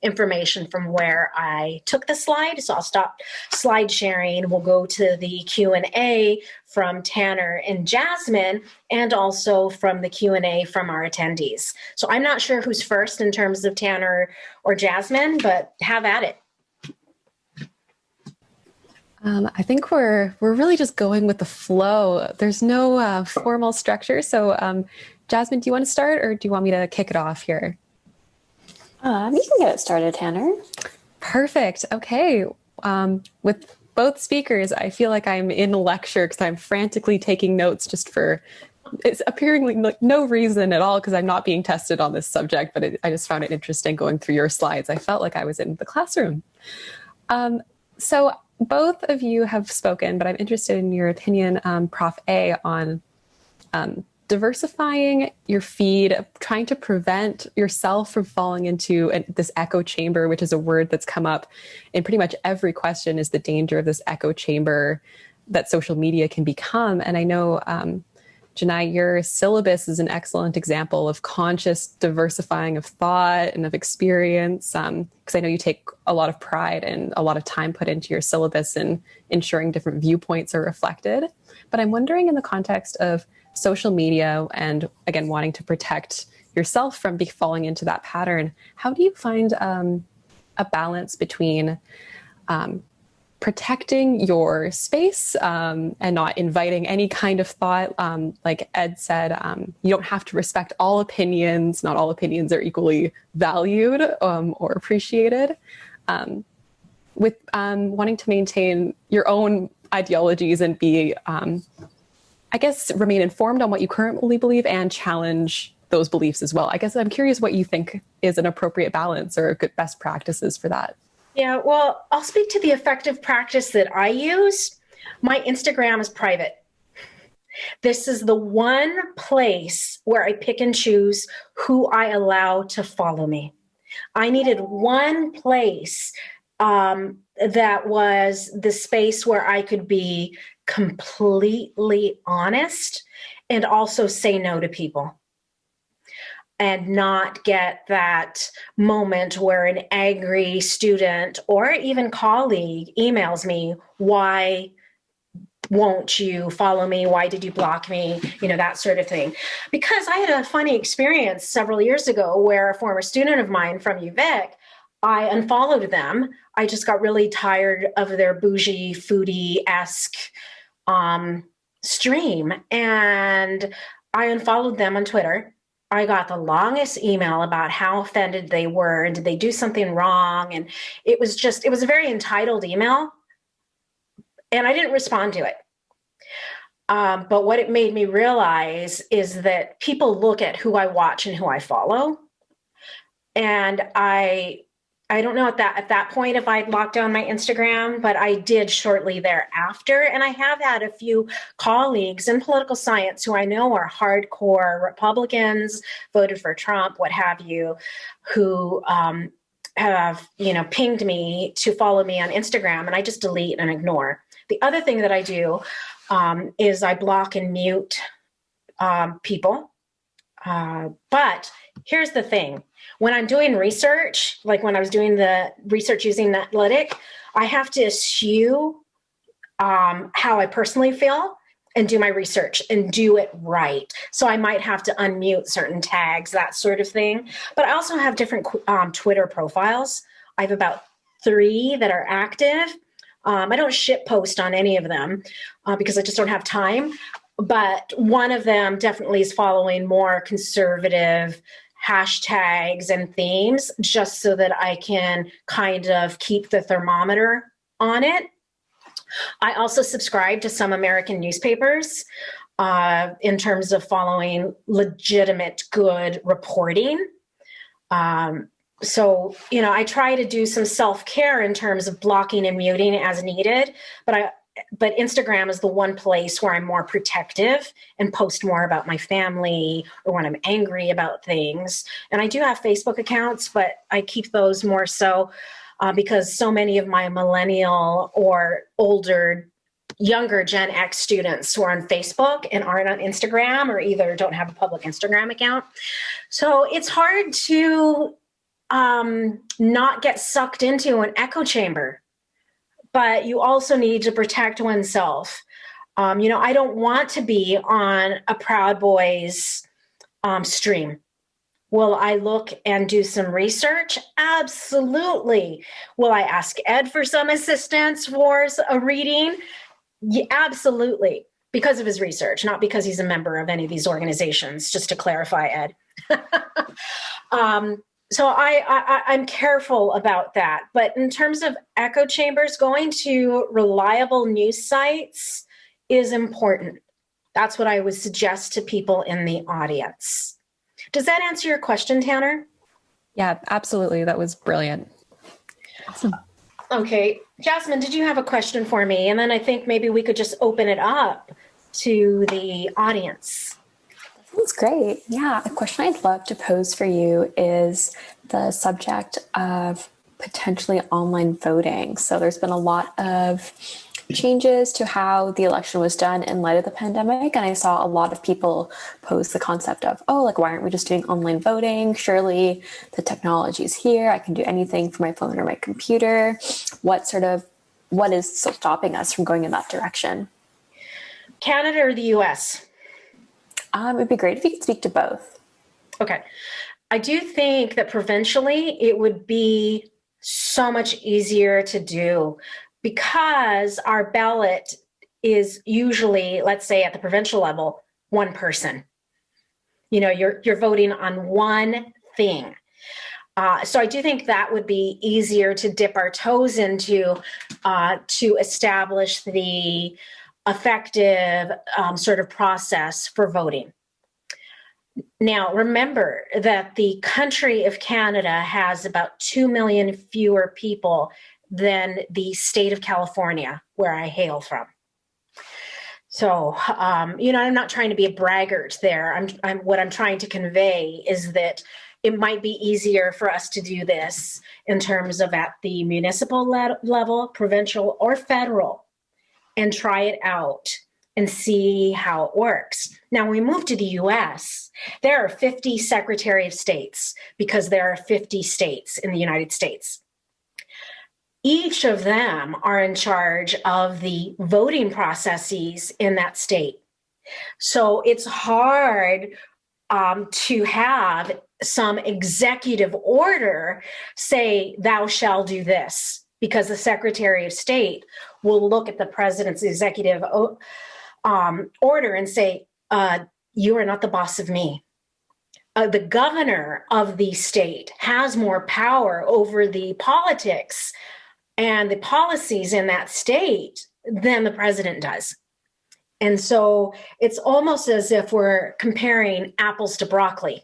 information from where I took the slide. So I'll stop slide sharing. We'll go to the Q&A from Tanner and Jasmine, and also from the Q&A from our attendees. So I'm not sure who's first in terms of Tanner or Jasmine, but have at it. I think we're really just going with the flow. There's no formal structure. So Jasmine, do you want to start, or do you want me to kick it off here? You can get it started, Tanner. Perfect. Okay. With both speakers, I feel like I'm in a lecture because I'm frantically taking notes just for it's appearingly no reason at all, because I'm not being tested on this subject, but I just found it interesting going through your slides. I felt like I was in the classroom. So both of you have spoken, but I'm interested in your opinion, Prof. A, on diversifying your feed, trying to prevent yourself from falling into this echo chamber, which is a word that's come up in pretty much every question, is the danger of this echo chamber that social media can become. And I know, Janai, your syllabus is an excellent example of conscious diversifying of thought and of experience, because I know you take a lot of pride and a lot of time put into your syllabus and ensuring different viewpoints are reflected. But I'm wondering, in the context of social media and, again, wanting to protect yourself from falling into that pattern, how do you find a balance between protecting your space and not inviting any kind of thought? Like Ed said, you don't have to respect all opinions. Not all opinions are equally valued or appreciated. With wanting to maintain your own ideologies and be, I guess, remain informed on what you currently believe and challenge those beliefs as well. I guess I'm curious what you think is an appropriate balance or good best practices for that. Yeah, well, I'll speak to the effective practice that I use. My Instagram is private. This is the one place where I pick and choose who I allow to follow me. I needed one place that was the space where I could be completely honest and also say no to people, and not get that moment where an angry student or even colleague emails me, why won't you follow me? Why did you block me? You know, that sort of thing. Because I had a funny experience several years ago where a former student of mine from UVic, I unfollowed them. I just got really tired of their bougie, foodie-esque stream. And I unfollowed them on Twitter. I got the longest email about how offended they were and did they do something wrong. And it was a very entitled email. And I didn't respond to it. But what it made me realize is that people look at who I watch and who I follow. And I don't know at that point if I'd locked down my Instagram, but I did shortly thereafter. And I have had a few colleagues in political science who I know are hardcore Republicans, voted for Trump, what have you, who have, pinged me to follow me on Instagram, and I just delete and ignore. The other thing that I do is I block and mute people. But here's the thing. When I'm doing research, like when I was doing the research using Netlytic, I have to eschew how I personally feel and do my research and do it right. So I might have to unmute certain tags, that sort of thing. But I also have different Twitter profiles. I have about 3 that are active. I don't shit post on any of them because I just don't have time. But one of them definitely is following more conservative hashtags and themes, just so that I can kind of keep the thermometer on it. I also subscribe to some American newspapers in terms of following legitimate, good reporting. So, I try to do some self-care in terms of blocking and muting as needed, but Instagram is the one place where I'm more protective and post more about my family or when I'm angry about things. And I do have Facebook accounts, but I keep those more so because so many of my millennial or older younger Gen X students who are on Facebook and aren't on Instagram, or either don't have a public Instagram account. So it's hard to not get sucked into an echo chamber, but you also need to protect oneself. I don't want to be on a Proud Boys stream. Will I look and do some research? Absolutely. Will I ask Ed for some assistance for a reading? Yeah, absolutely. Because of his research, not because he's a member of any of these organizations, just to clarify, Ed. So I'm careful about that. But in terms of echo chambers, going to reliable news sites is important. That's what I would suggest to people in the audience. Does that answer your question, Tanner? Yeah, absolutely. That was brilliant. Awesome. Okay. Jasmine, did you have a question for me? And then I think maybe we could just open it up to the audience. That's great. Yeah, a question I'd love to pose for you is the subject of potentially online voting. So there's been a lot of changes to how the election was done in light of the pandemic. And I saw a lot of people pose the concept of, why aren't we just doing online voting? Surely the technology is here. I can do anything from my phone or my computer. What is stopping us from going in that direction? Canada or the US? It'd be great if you could speak to both. Okay. I do think that provincially it would be so much easier to do, because our ballot is usually, let's say at the provincial level, one person. You're voting on one thing. So I do think that would be easier to dip our toes into to establish the effective sort of process for voting. Now, remember that the country of Canada has about 2 million fewer people than the state of California, where I hail from. So, I'm not trying to be a braggart there. What I'm trying to convey is that it might be easier for us to do this in terms of at the municipal level, provincial, or federal, and try it out and see how it works. Now, when we move to the US, there are 50 Secretary of States, because there are 50 states in the United States. Each of them are in charge of the voting processes in that state. So it's hard to have some executive order say, thou shall do this, because the Secretary of State will look at the president's executive order and say, you are not the boss of me. The governor of the state has more power over the politics and the policies in that state than the president does. And so it's almost as if we're comparing apples to broccoli.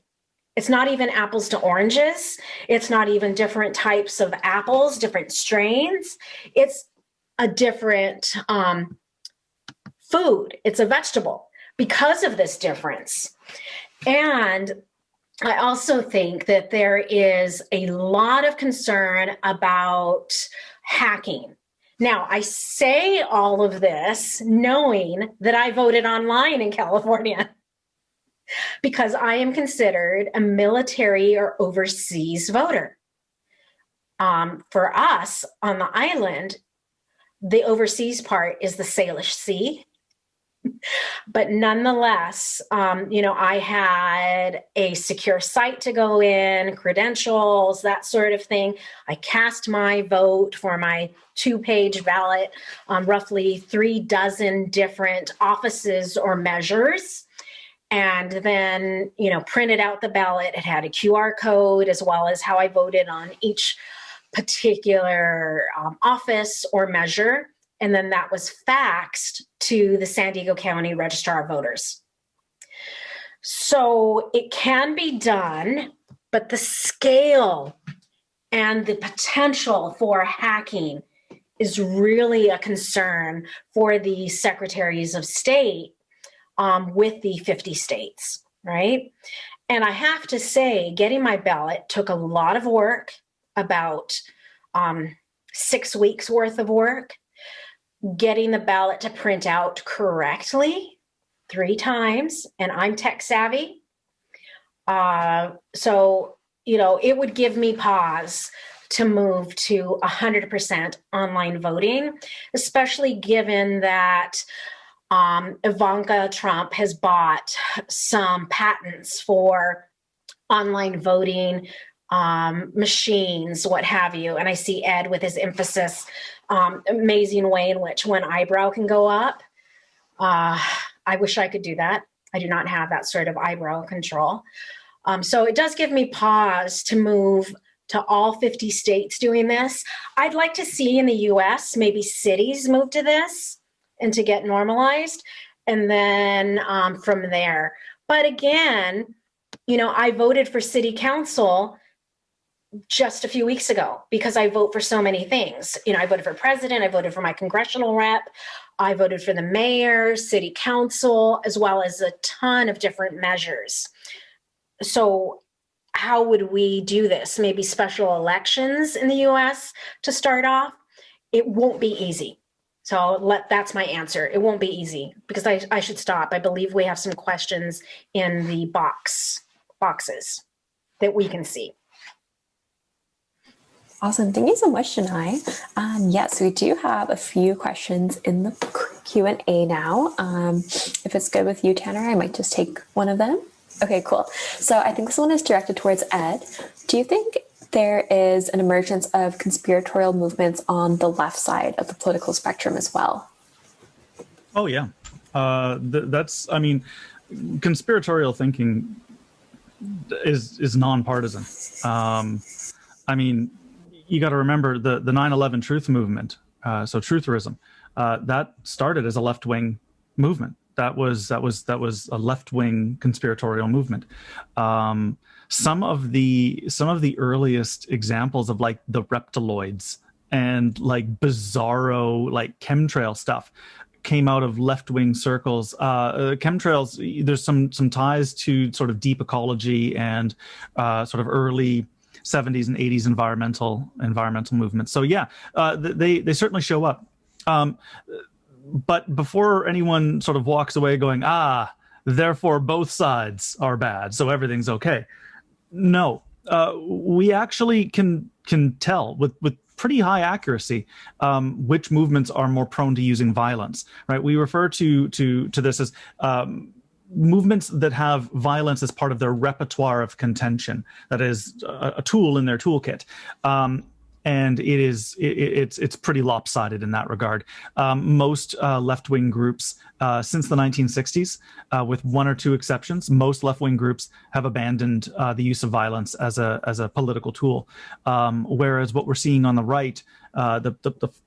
It's not even apples to oranges. It's not even different types of apples, different strains. It's a different food. It's a vegetable because of this difference. And I also think that there is a lot of concern about hacking. Now, I say all of this knowing that I voted online in California because I am considered a military or overseas voter. For us on the island, the overseas part is the Salish Sea. But nonetheless, I had a secure site to go in, credentials, that sort of thing. I cast my vote for my 2-page ballot on roughly 36 different offices or measures. And then, printed out the ballot. It had a QR code as well as how I voted on each particular office or measure. And then that was faxed to the San Diego County Registrar of Voters. So it can be done, but the scale and the potential for hacking is really a concern for the secretaries of state with the 50 states, right? And I have to say, getting my ballot took a lot of work, about 6 weeks worth of work. getting the ballot to print out correctly 3 times, and I'm tech savvy. So, it would give me pause to move to 100% online voting, especially given that Ivanka Trump has bought some patents for online voting machines, what have you. And I see Ed with his emphasis, amazing way in which one eyebrow can go up. I wish I could do that. I do not have that sort of eyebrow control. So it does give me pause to move to all 50 states doing this. I'd like to see in the US, maybe cities move to this and to get normalized. And then from there. But again, I voted for city council just a few weeks ago because I vote for so many things. I voted for president, I voted for my congressional rep, I voted for the mayor, city council, as well as a ton of different measures. So how would we do this? Maybe special elections in the US to start off? It won't be easy. So that's my answer. It won't be easy because I should stop. I believe we have some questions in the boxes that we can see. Awesome. Thank you so much, Janai. Yes, we do have a few questions in the Q&A now. If it's good with you, Tanner, I might just take one of them. Okay, cool. So I think this one is directed towards Ed. Do you think there is an emergence of conspiratorial movements on the left side of the political spectrum as well? Oh, yeah. Conspiratorial thinking is nonpartisan. You got to remember the 9/11 truth movement, so trutherism, that started as a left-wing movement. That was a left-wing conspiratorial movement. Some of the earliest examples of like the reptiloids and like bizarro like chemtrail stuff came out of left-wing circles. Chemtrails, there's some ties to sort of deep ecology and sort of early 70s and 80s environmental movements. So yeah, they certainly show up. But before anyone sort of walks away going, therefore both sides are bad, so everything's okay. No, we actually can tell with pretty high accuracy which movements are more prone to using violence, right? We refer to this as movements that have violence as part of their repertoire of contention. That is a tool in their toolkit. And it's pretty lopsided in that regard. Most left-wing groups since the 1960s, with one or two exceptions, most left-wing groups have abandoned the use of violence as a political tool. Whereas what we're seeing on the right, the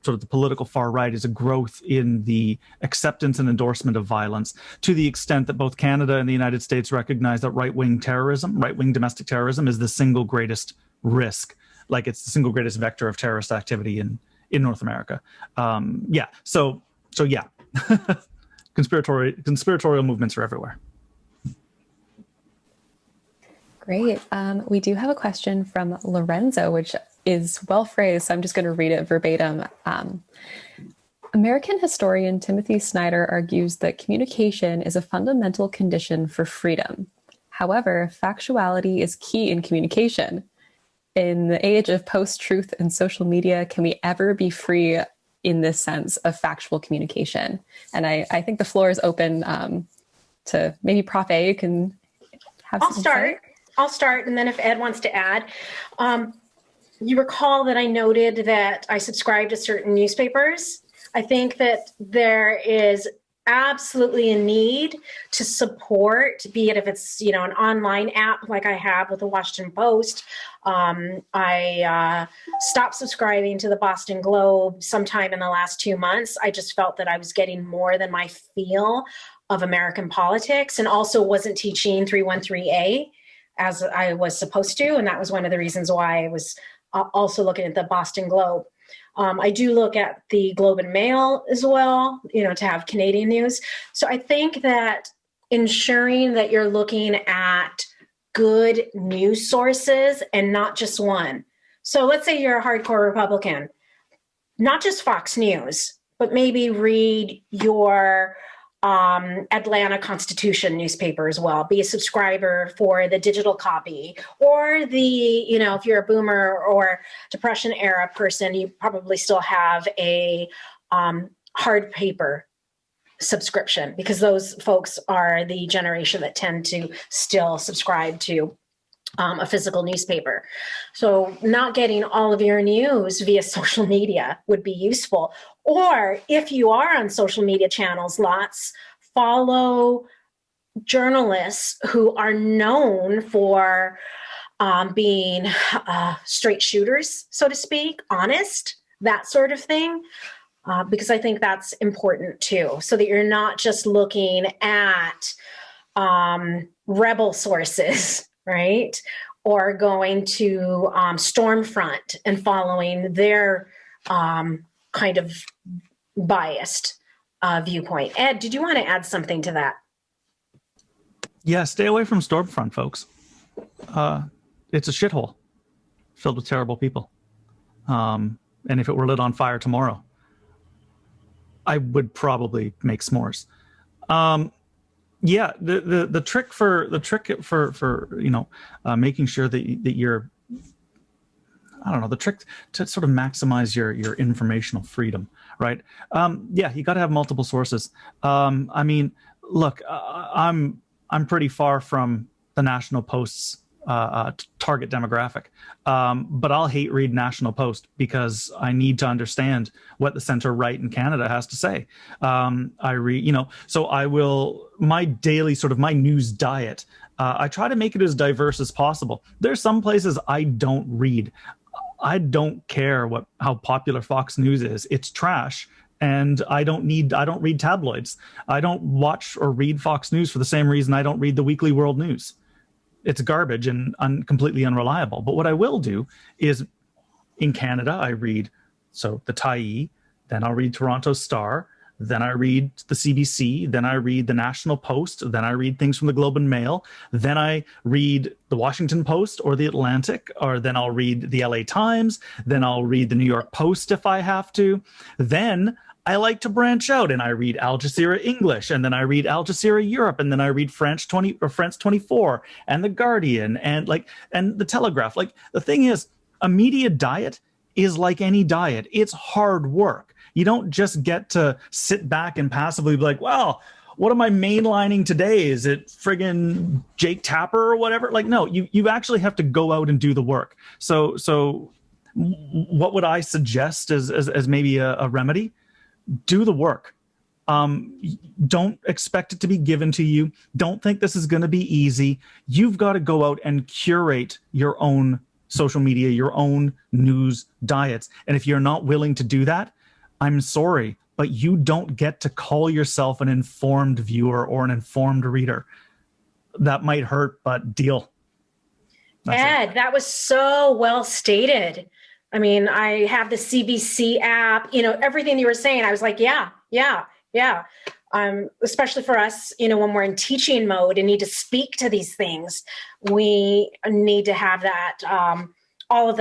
sort of the political far right, is a growth in the acceptance and endorsement of violence, to the extent that both Canada and the United States recognize that right-wing domestic terrorism, is the single greatest risk. Like it's the single greatest vector of terrorist activity in North America. So yeah, conspiratorial movements are everywhere. Great. We do have a question from Lorenzo, which is well phrased, so I'm just going to read it verbatim. American historian Timothy Snyder argues that communication is a fundamental condition for freedom. However, factuality is key in communication. In the age of post-truth and social media, can we ever be free in this sense of factual communication? And I think the floor is open to maybe Prof. A. You can have I'll start, and then if Ed wants to add. You recall that I noted that I subscribe to certain newspapers. I think that there is absolutely a need to support, be it if it's an online app like I have with the Washington Post. I stopped subscribing to the Boston Globe sometime in the last 2 months. I just felt that I was getting more than my feel of American politics, and also wasn't teaching 313A as I was supposed to, and that was one of the reasons why I was also looking at the Boston Globe. I do look at the Globe and Mail as well, to have Canadian news. So I think that ensuring that you're looking at good news sources and not just one. So let's say you're a hardcore Republican, not just Fox News, but maybe read your Atlanta Constitution newspaper as well. Be a subscriber for the digital copy, or if you're a boomer or Depression era person, you probably still have a hard paper subscription, because those folks are the generation that tend to still subscribe to a physical newspaper. So not getting all of your news via social media would be useful. Or if you are on social media channels, follow journalists who are known for being straight shooters, so to speak, honest, that sort of thing. Because I think that's important too, so that you're not just looking at rebel sources, right? Or going to Stormfront and following their kind of biased viewpoint. Ed, did you want to add something to that? Yeah, stay away from Stormfront, folks. It's a shithole filled with terrible people. And if it were lit on fire tomorrow, I would probably make s'mores. Yeah, the trick for making sure that you're, I don't know, the trick to sort of maximize your informational freedom, right? Yeah, you got to have multiple sources. I mean, look, I'm pretty far from the National Post's target demographic, but I'll hate read National Post because I need to understand what the center right in Canada has to say. I read, so I will, my daily sort of my news diet, I try to make it as diverse as possible. There's some places I don't read. I don't care how popular Fox News is. It's trash. And I don't read tabloids. I don't watch or read Fox News for the same reason I don't read the Weekly World News. It's garbage and completely unreliable. But what I will do is, in Canada, I read the Tyee, then I'll read Toronto Star, then I read the CBC, then I read the National Post, then I read things from the Globe and Mail, then I read the Washington Post or the Atlantic, or then I'll read the LA Times, then I'll read the New York Post if I have to. Then I like to branch out and I read Al Jazeera English, and then I read Al Jazeera Europe, and then I read France 24 and The Guardian and the Telegraph. Like, the thing is, a media diet is like any diet. It's hard work. You don't just get to sit back and passively be like, well, what am I mainlining today? Is it friggin' Jake Tapper or whatever? Like, no, you actually have to go out and do the work. So what would I suggest as maybe a remedy? Do the work. Don't expect it to be given to you. Don't think this is going to be easy. You've got to go out and curate your own social media, your own news diets. And if you're not willing to do that, I'm sorry, but you don't get to call yourself an informed viewer or an informed reader. That might hurt, but deal. Ed, that was so well stated. I mean, I have the CBC app, everything you were saying. I was like, yeah. Especially for us, when we're in teaching mode and need to speak to these things, we need to have that, all of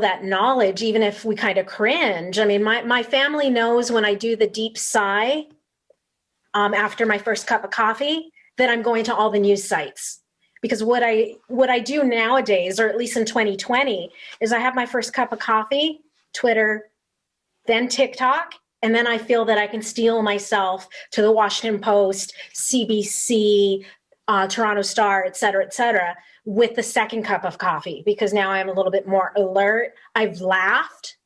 that knowledge, even if we kind of cringe. I mean, my family knows when I do the deep sigh after my first cup of coffee that I'm going to all the news sites. Because what I do nowadays, or at least in 2020, is I have my first cup of coffee, Twitter, then TikTok, and then I feel that I can steel myself to the Washington Post, CBC, Toronto Star, et cetera, with the second cup of coffee, because now I'm a little bit more alert. I've laughed,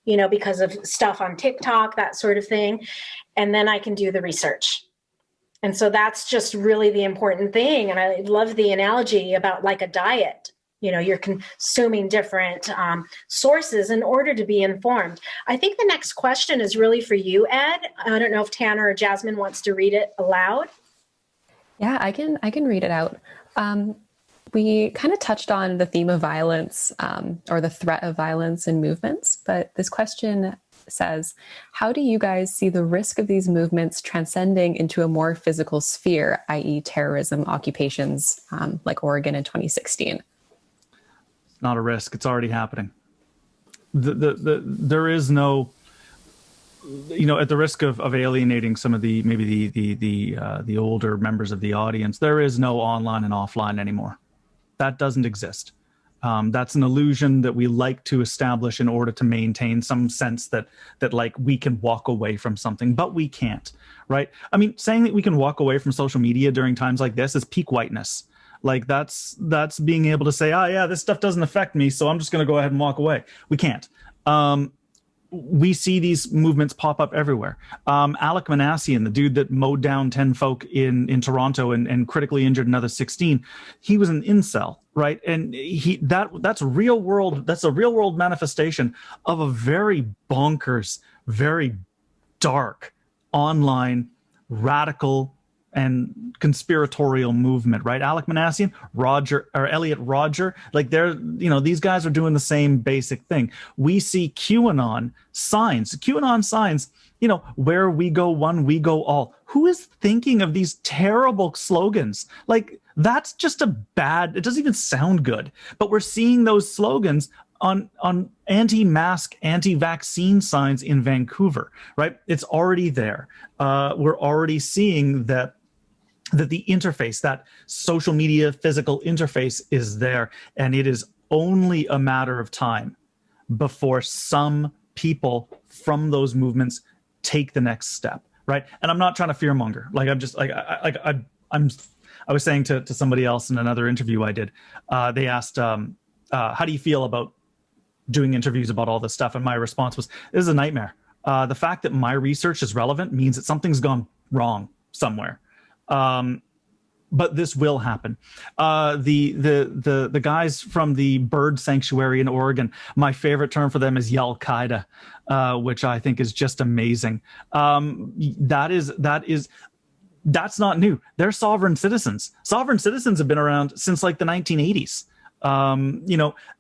because of stuff on TikTok, that sort of thing, and then I can do the research. And so that's just really the important thing. And I love the analogy about like a diet. You're consuming different sources in order to be informed. I think the next question is really for you, Ed. I don't know if Tanner or Jasmine wants to read it aloud. Yeah, I can read it out. We kind of touched on the theme of violence or the threat of violence in movements, but this question says, how do you guys see the risk of these movements transcending into a more physical sphere, i.e. terrorism occupations like Oregon in 2016? It's not a risk. It's already happening. There is no, at the risk of alienating some of the older members of the audience, there is no online and offline anymore. That doesn't exist. That's an illusion that we like to establish in order to maintain some sense that like we can walk away from something, but we can't, right? I mean, saying that we can walk away from social media during times like this is peak whiteness. Like that's being able to say, oh yeah, this stuff doesn't affect me, so I'm just going to go ahead and walk away. We can't. We see these movements pop up everywhere. Alec Manassian, the dude that mowed down 10 folk in Toronto and critically injured another 16, he was an incel, right? And that's a real world manifestation of a very bonkers, very dark online radical and conspiratorial movement, right? Alec Manassian, Elliot Rodger, like these guys are doing the same basic thing. We see QAnon signs, where we go one, we go all. Who is thinking of these terrible slogans? Like, that's just it doesn't even sound good, but we're seeing those slogans on anti-mask, anti-vaccine signs in Vancouver, right? It's already there. We're already seeing that the interface, that social media physical interface is there, and it is only a matter of time before some people from those movements take the next step, right? And I'm not trying to fearmonger. Like, I'm just like I was saying to somebody else in another interview I did. They asked, how do you feel about doing interviews about all this stuff? And my response was, this is a nightmare. The fact that my research is relevant means that something's gone wrong somewhere. But this will happen. The guys from the bird sanctuary in Oregon, my favorite term for them is Yal-Qaeda, which I think is just amazing. That's not new. They're sovereign citizens. Sovereign citizens have been around since like the 1980s.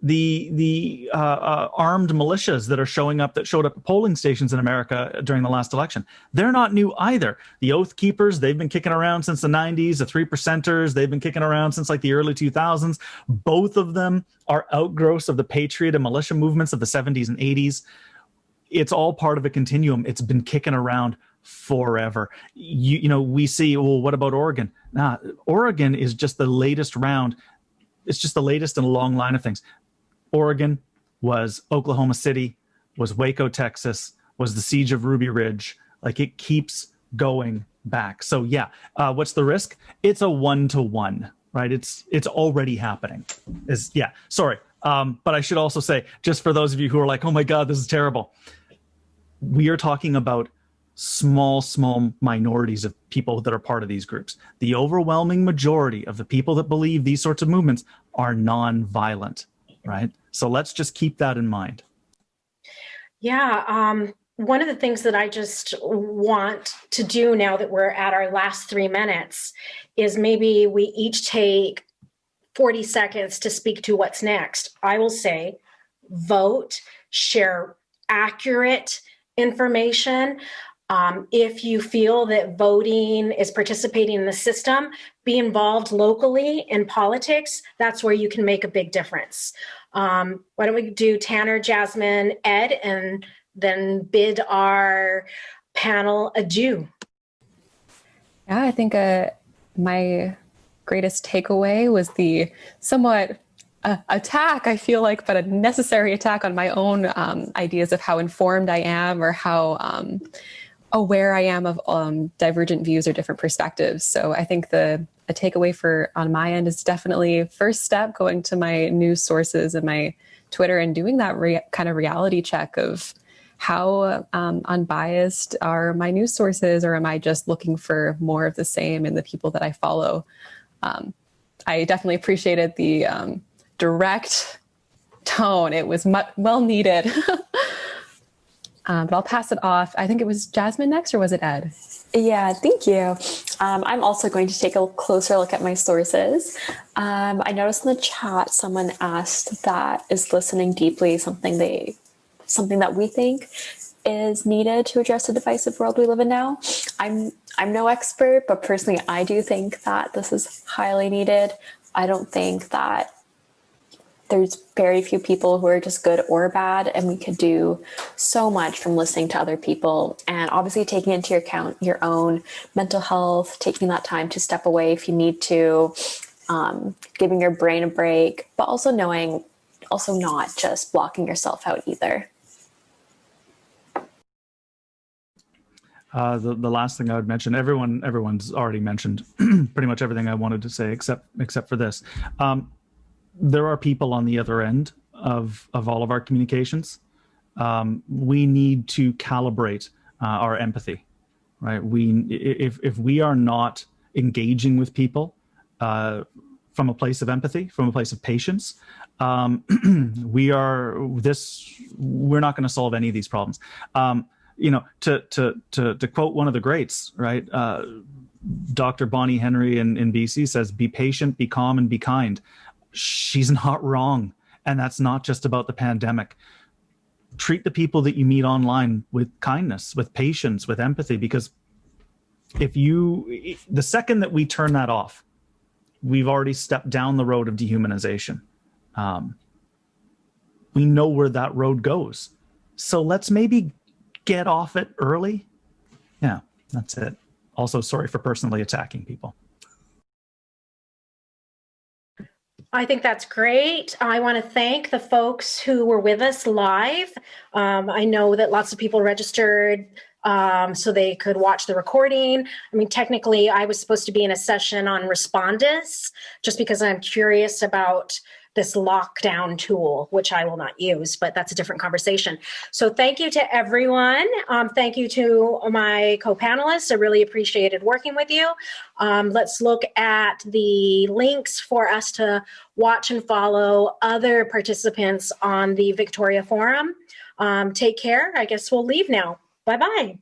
The armed militias that showed up at polling stations in America during the last election, they're not new either. The Oath Keepers, they've been kicking around since the 90s. The Three Percenters, they've been kicking around since like the early 2000s. Both of them are outgrowths of the patriot and militia movements of the 70s and 80s. It's all part of a continuum. It's been kicking around forever. We see, well, what about Oregon? Oregon is just the latest round. It's just the latest in a long line of things. Oregon was Oklahoma City, was Waco, Texas, was the siege of Ruby Ridge. Like, it keeps going back. So yeah, what's the risk? It's a 1-to-1, right? It's already happening. But I should also say, just for those of you who are like, oh my God, this is terrible. We are talking about small minorities of people that are part of these groups. The overwhelming majority of the people that believe these sorts of movements are non-violent, right? So let's just keep that in mind. Yeah, one of the things that I just want to do now that we're at our last 3 minutes is maybe we each take 40 seconds to speak to what's next. I will say, vote, share accurate information. If you feel that voting is participating in the system, be involved locally in politics. That's where you can make a big difference. Why don't we do Tanner, Jasmine, Ed, and then bid our panel adieu. Yeah, I think my greatest takeaway was the somewhat attack, I feel like, but a necessary attack on my own ideas of how informed I am, or how aware I am of divergent views or different perspectives. So I think a takeaway on my end is definitely first step, going to my news sources and my Twitter and doing that kind of reality check of how unbiased are my news sources, or am I just looking for more of the same in the people that I follow? I definitely appreciated the direct tone. It was well needed. But I'll pass it off. I think it was Jasmine next, or was it Ed? Yeah, thank you. I'm also going to take a closer look at my sources. I noticed in the chat someone asked that is listening deeply something that we think is needed to address the divisive world we live in now. I'm no expert, but personally I do think that this is highly needed. I don't think that there's very few people who are just good or bad, and we could do so much from listening to other people, and obviously taking into account your own mental health, taking that time to step away if you need to, giving your brain a break, but also knowing, also not just blocking yourself out either. The last thing I would mention, everyone's already mentioned pretty much everything I wanted to say, except for this. There are people on the other end of all of our communications. We need to calibrate our empathy, right? If we are not engaging with people from a place of empathy, from a place of patience, we're not going to solve any of these problems. To quote one of the greats, right? Dr. Bonnie Henry in BC says, "Be patient, be calm, and be kind." She's not wrong. And that's not just about the pandemic. Treat the people that you meet online with kindness, with patience, with empathy, because the second that we turn that off, we've already stepped down the road of dehumanization. We know where that road goes. So let's maybe get off it early. Yeah, that's it. Also, sorry for personally attacking people. I think that's great. I want to thank the folks who were with us live. I know that lots of people registered so they could watch the recording. I mean, technically, I was supposed to be in a session on Respondus just because I'm curious about this lockdown tool, which I will not use, but that's a different conversation. So thank you to everyone. Thank you to my co-panelists. I really appreciated working with you. Let's look at the links for us to watch and follow other participants on the Victoria Forum. Take care. I guess we'll leave now. Bye-bye.